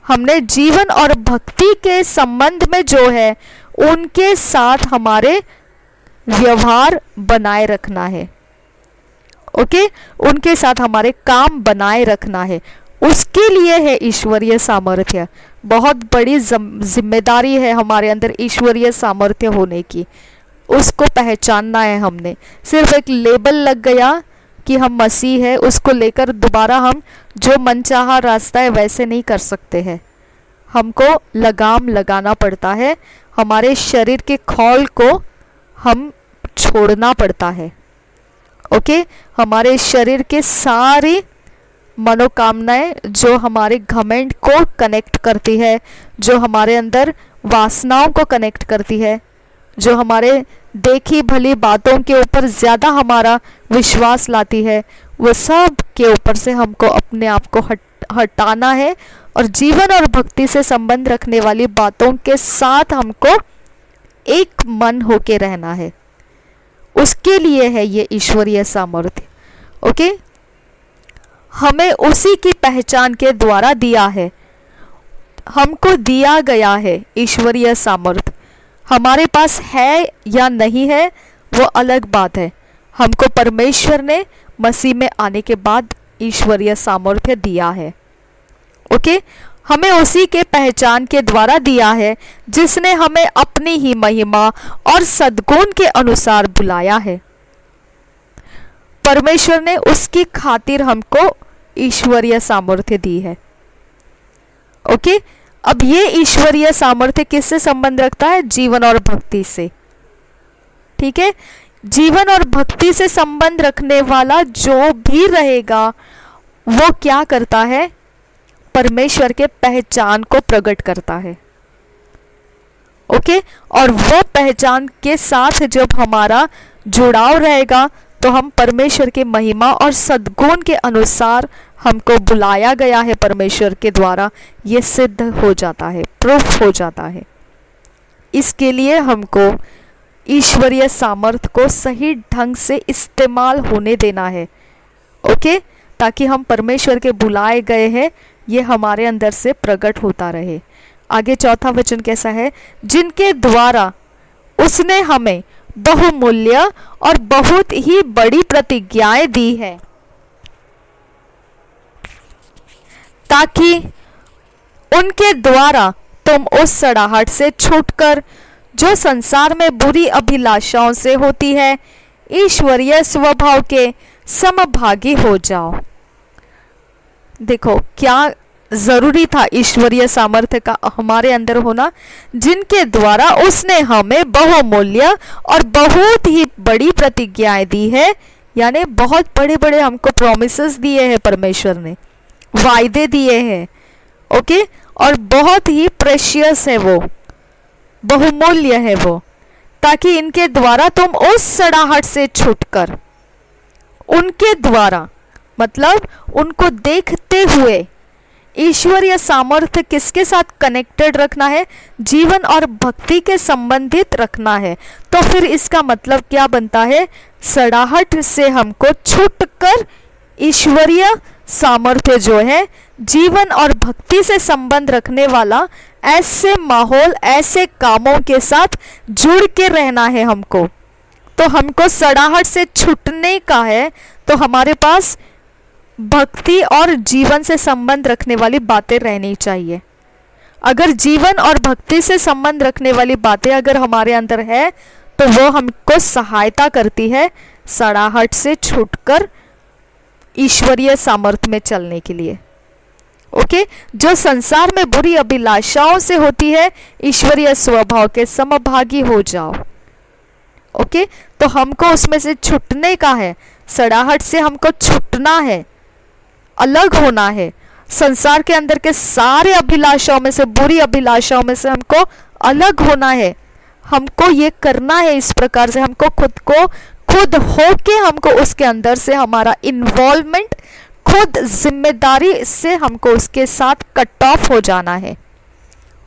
हमने जीवन और भक्ति के संबंध में जो है उनके साथ हमारे व्यवहार बनाए रखना है। ओके, उनके साथ हमारे काम बनाए रखना है। उसके लिए है ईश्वरीय सामर्थ्य। बहुत बड़ी जिम्मेदारी है हमारे अंदर ईश्वरीय सामर्थ्य होने की। उसको पहचानना है हमने। सिर्फ एक लेबल लग गया कि हम मसीह है, उसको लेकर दोबारा हम जो मनचाहा रास्ता है वैसे नहीं कर सकते हैं। हमको लगाम लगाना पड़ता है। हमारे शरीर के खौल को हम छोड़ना पड़ता है। ओके, हमारे शरीर के सारी मनोकामनाएं जो हमारे घमंड को कनेक्ट करती है, जो हमारे अंदर वासनाओं को कनेक्ट करती है, जो हमारे देखी भली बातों के ऊपर ज़्यादा हमारा विश्वास लाती है, वो सब के ऊपर से हमको अपने आप को हटाना है और जीवन और भक्ति से संबंध रखने वाली बातों के साथ हमको एक मन होके रहना है। उसके लिए है ये ईश्वरीय सामर्थ्य। ओके, हमें उसी की पहचान के द्वारा दिया है, हमको दिया गया है ईश्वरीय सामर्थ्य। हमारे पास है या नहीं है वो अलग बात है। हमको परमेश्वर ने मसीह में आने के बाद ईश्वरीय सामर्थ्य दिया है। ओके, हमें उसी के पहचान के द्वारा दिया है जिसने हमें अपनी ही महिमा और सद्गुण के अनुसार बुलाया है। परमेश्वर ने उसकी खातिर हमको ईश्वरीय सामर्थ्य दी है। ओके, अब ये ईश्वरीय सामर्थ्य किससे संबंध रखता है? जीवन और भक्ति से। ठीक है, जीवन और भक्ति से संबंध रखने वाला जो भी रहेगा वो क्या करता है? परमेश्वर के पहचान को प्रकट करता है। ओके, और वो पहचान के साथ जब हमारा जुड़ाव रहेगा तो हम परमेश्वर के महिमा और सद्गुण के अनुसार हमको बुलाया गया है परमेश्वर के द्वारा, ये सिद्ध हो जाता है, प्रूफ हो जाता है। इसके लिए हमको ईश्वरीय सामर्थ्य को सही ढंग से इस्तेमाल होने देना है। ओके, ताकि हम परमेश्वर के बुलाए गए हैं ये हमारे अंदर से प्रकट होता रहे। आगे चौथा वचन कैसा है? जिनके द्वारा उसने हमें बहुमूल्य और बहुत ही बड़ी प्रतिज्ञाएं दी है, ताकि उनके द्वारा तुम उस सड़ाहट से छूटकर जो संसार में बुरी अभिलाषाओं से होती है, ईश्वरीय स्वभाव के समभागी हो जाओ। देखो क्या जरूरी था ईश्वरीय सामर्थ्य का हमारे अंदर होना, जिनके द्वारा उसने हमें बहुमूल्य और बहुत ही बड़ी प्रतिज्ञाएं दी है, यानी बहुत बड़े बड़े हमको प्रॉमिसेस दिए हैं, परमेश्वर ने वायदे दिए हैं। ओके, और बहुत ही प्रेशियस है वो, बहुमूल्य है वो, ताकि इनके द्वारा तुम उस सड़ाहट से छूटकर, उनके द्वारा मतलब उनको देखते हुए, ईश्वरीय सामर्थ्य किसके साथ कनेक्टेड रखना है? जीवन और भक्ति के संबंधित रखना है। तो फिर इसका मतलब क्या बनता है? सड़ाहट से हमको छूटकर ईश्वरीय सामर्थ्य जो है, जीवन और भक्ति से संबंध रखने वाला ऐसे माहौल, ऐसे कामों के साथ जुड़ के रहना है हमको। तो हमको सड़ाहट से छूटने का है, तो हमारे पास भक्ति और जीवन से संबंध रखने वाली बातें रहनी चाहिए। अगर जीवन और भक्ति से संबंध रखने वाली बातें अगर हमारे अंदर है, तो वो हमको सहायता करती है सड़ाहट से छूटकर ईश्वरीय सामर्थ्य में चलने के लिए। ओके, जो संसार में बुरी अभिलाषाओं से होती है, ईश्वरीय स्वभाव के समभागी हो जाओ। ओके, तो हमको उसमें से छूटने का है, सड़ाहट से हमको छूटना है, अलग होना है। संसार के अंदर के सारे अभिलाषाओं में से, बुरी अभिलाषाओं में से हमको अलग होना है। हमको ये करना है इस प्रकार से, हमको खुद होके हमको उसके अंदर से हमारा इन्वॉल्वमेंट, खुद जिम्मेदारी से हमको उसके साथ कट ऑफ हो जाना है।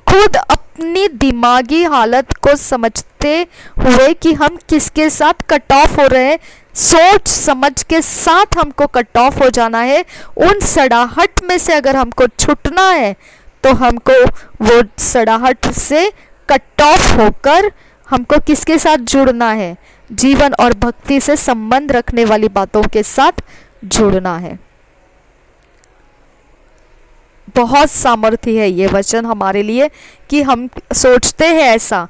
खुद अपनी दिमागी हालत को समझते हुए कि हम किसके साथ कट ऑफ हो रहे हैं, सोच समझ के साथ हमको कट ऑफ हो जाना है। उन सड़ाहट में से अगर हमको छूटना है, तो हमको वो सड़ाहट से कट ऑफ होकर हमको किसके साथ जुड़ना है? जीवन और भक्ति से संबंध रखने वाली बातों के साथ जुड़ना है। बहुत सामर्थ्य है ये वचन हमारे लिए कि हम सोचते हैं ऐसा।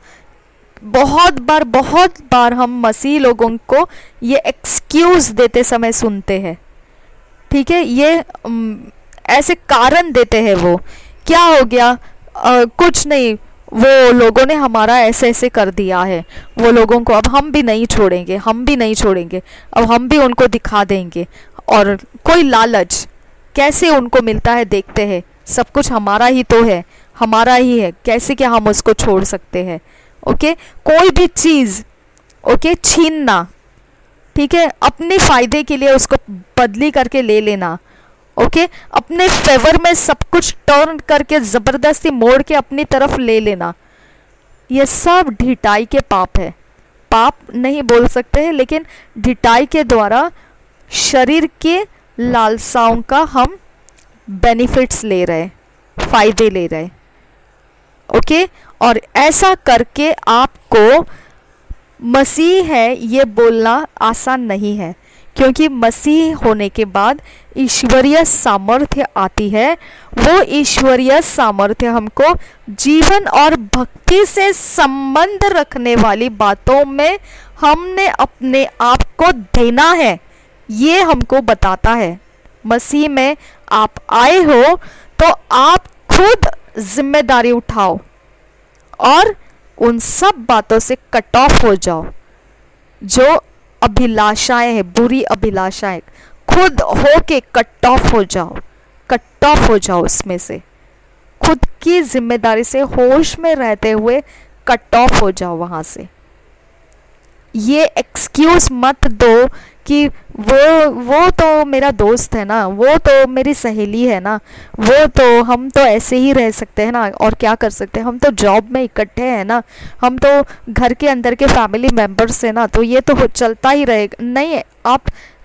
बहुत बार हम मसीह लोगों को ये एक्सक्यूज देते समय सुनते हैं, ठीक है, ये ऐसे कारण देते हैं। वो क्या हो गया, कुछ नहीं, वो लोगों ने हमारा ऐसे ऐसे कर दिया है, वो लोगों को अब हम भी नहीं छोड़ेंगे, अब हम भी उनको दिखा देंगे। और कोई लालच कैसे उनको मिलता है देखते हैं, सब कुछ हमारा ही तो है, हमारा ही है, कैसे क्या हम उसको छोड़ सकते हैं। ओके, कोई भी चीज़ ओके छीनना, ठीक है, अपने फायदे के लिए उसको बदली करके ले लेना, ओके, अपने फेवर में सब कुछ टर्न करके ज़बरदस्ती मोड़ के अपनी तरफ ले लेना, ये सब ढिठाई के पाप है। पाप नहीं बोल सकते हैं, लेकिन ढिठाई के द्वारा शरीर के लालसाओं का हम बेनिफिट्स ले रहे, फायदे ले रहे। ओके, और ऐसा करके आपको मसीह है ये बोलना आसान नहीं है, क्योंकि मसीह होने के बाद ईश्वरीय सामर्थ्य आती है। वो ईश्वरीय सामर्थ्य हमको जीवन और भक्ति से संबंध रखने वाली बातों में हमने अपने आप को देना है, ये हमको बताता है। मसीह में आप आए हो तो आप खुद जिम्मेदारी उठाओ और उन सब बातों से कट ऑफ हो जाओ। जो अभिलाषाएं हैं, बुरी अभिलाषाएं, खुद हो के कट ऑफ हो जाओ उसमें से, खुद की जिम्मेदारी से होश में रहते हुए कट ऑफ हो जाओ वहां से। ये एक्सक्यूज मत दो कि वो तो मेरा दोस्त है ना, वो तो मेरी सहेली है ना, वो तो हम तो ऐसे ही रह सकते हैं ना, और क्या कर सकते हैं, हम तो जॉब में इकट्ठे हैं ना, हम तो घर के अंदर के फैमिली मेंबर्स हैं ना, तो ये तो चलता ही रहेगा। नहीं, आप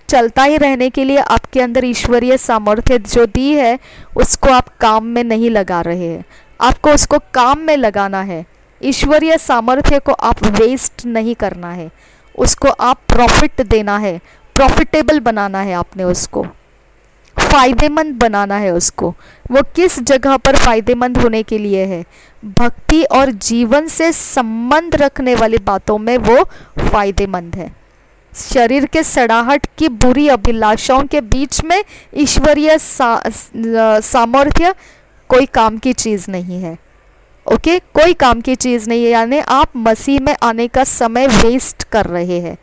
चलता ही रहने के लिए आपके अंदर ईश्वरीय सामर्थ्य जो दी है उसको आप काम में नहीं लगा रहे हैं, आपको उसको काम में लगाना है। ईश्वरीय सामर्थ्य को आप वेस्ट नहीं करना है, उसको आप प्रॉफिट देना है, प्रॉफिटेबल बनाना है आपने उसको। फायदेमंद बनाना है उसको। वो किस जगह पर फायदेमंद होने के लिए है? भक्ति और जीवन से संबंध रखने वाली बातों में वो फायदेमंद है। शरीर के सड़ाहट की बुरी अभिलाषाओं के बीच में ईश्वरीय सामर्थ्य कोई काम की चीज़ नहीं है। ओके, कोई काम की चीज़ नहीं है, यानी आप मसीह में आने का समय वेस्ट कर रहे हैं।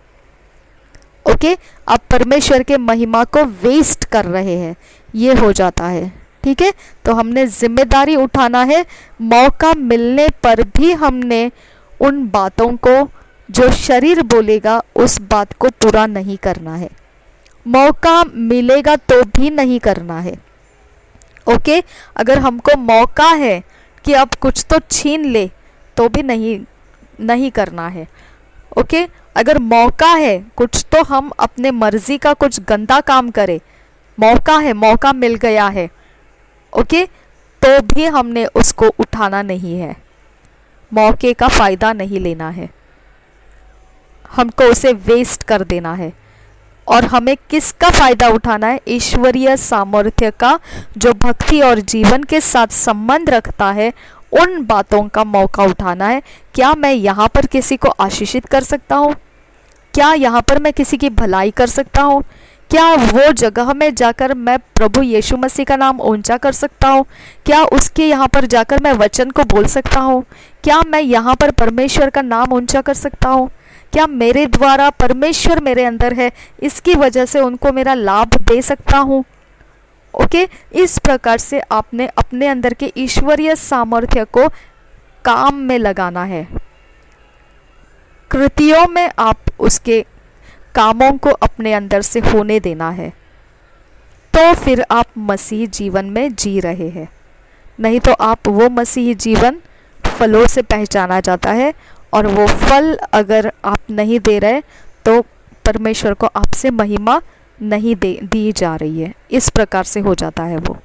ओके, आप परमेश्वर के महिमा को वेस्ट कर रहे हैं, ये हो जाता है। ठीक है, तो हमने जिम्मेदारी उठाना है। मौका मिलने पर भी हमने उन बातों को जो शरीर बोलेगा उस बात को पूरा नहीं करना है। मौका मिलेगा तो भी नहीं करना है। ओके, अगर हमको मौका है कि अब कुछ तो छीन ले तो भी नहीं करना है। ओके, अगर मौका है कुछ तो हम अपने मर्जी का कुछ गंदा काम करें, मौका है, मौका मिल गया है, ओके, तो भी हमने उसको उठाना नहीं है। मौके का फ़ायदा नहीं लेना है, हमको उसे वेस्ट कर देना है। और हमें किसका फ़ायदा उठाना है? ईश्वरीय सामर्थ्य का, जो भक्ति और जीवन के साथ संबंध रखता है। उन बातों का मौका उठाना है। क्या मैं यहाँ पर किसी को आशीषित कर सकता हूँ? क्या यहाँ पर मैं किसी की भलाई कर सकता हूँ? क्या वो जगह में जाकर मैं प्रभु यीशु मसीह का नाम ऊंचा कर सकता हूँ? क्या उसके यहाँ पर जाकर मैं वचन को बोल सकता हूँ? क्या मैं यहाँ पर परमेश्वर का नाम ऊंचा कर सकता हूँ? क्या मेरे द्वारा परमेश्वर मेरे अंदर है, इसकी वजह से उनको मेरा लाभ दे सकता हूँ? ओके, इस प्रकार से आपने अपने अंदर के ईश्वरीय सामर्थ्य को काम में लगाना है। कृतियों में आप उसके कामों को अपने अंदर से होने देना है, तो फिर आप मसीह जीवन में जी रहे हैं। नहीं तो आप वो मसीह जीवन फलों से पहचाना जाता है, और वो फल अगर आप नहीं दे रहे तो परमेश्वर को आपसे महिमा नहीं दी जा रही है। इस प्रकार से हो जाता है वो।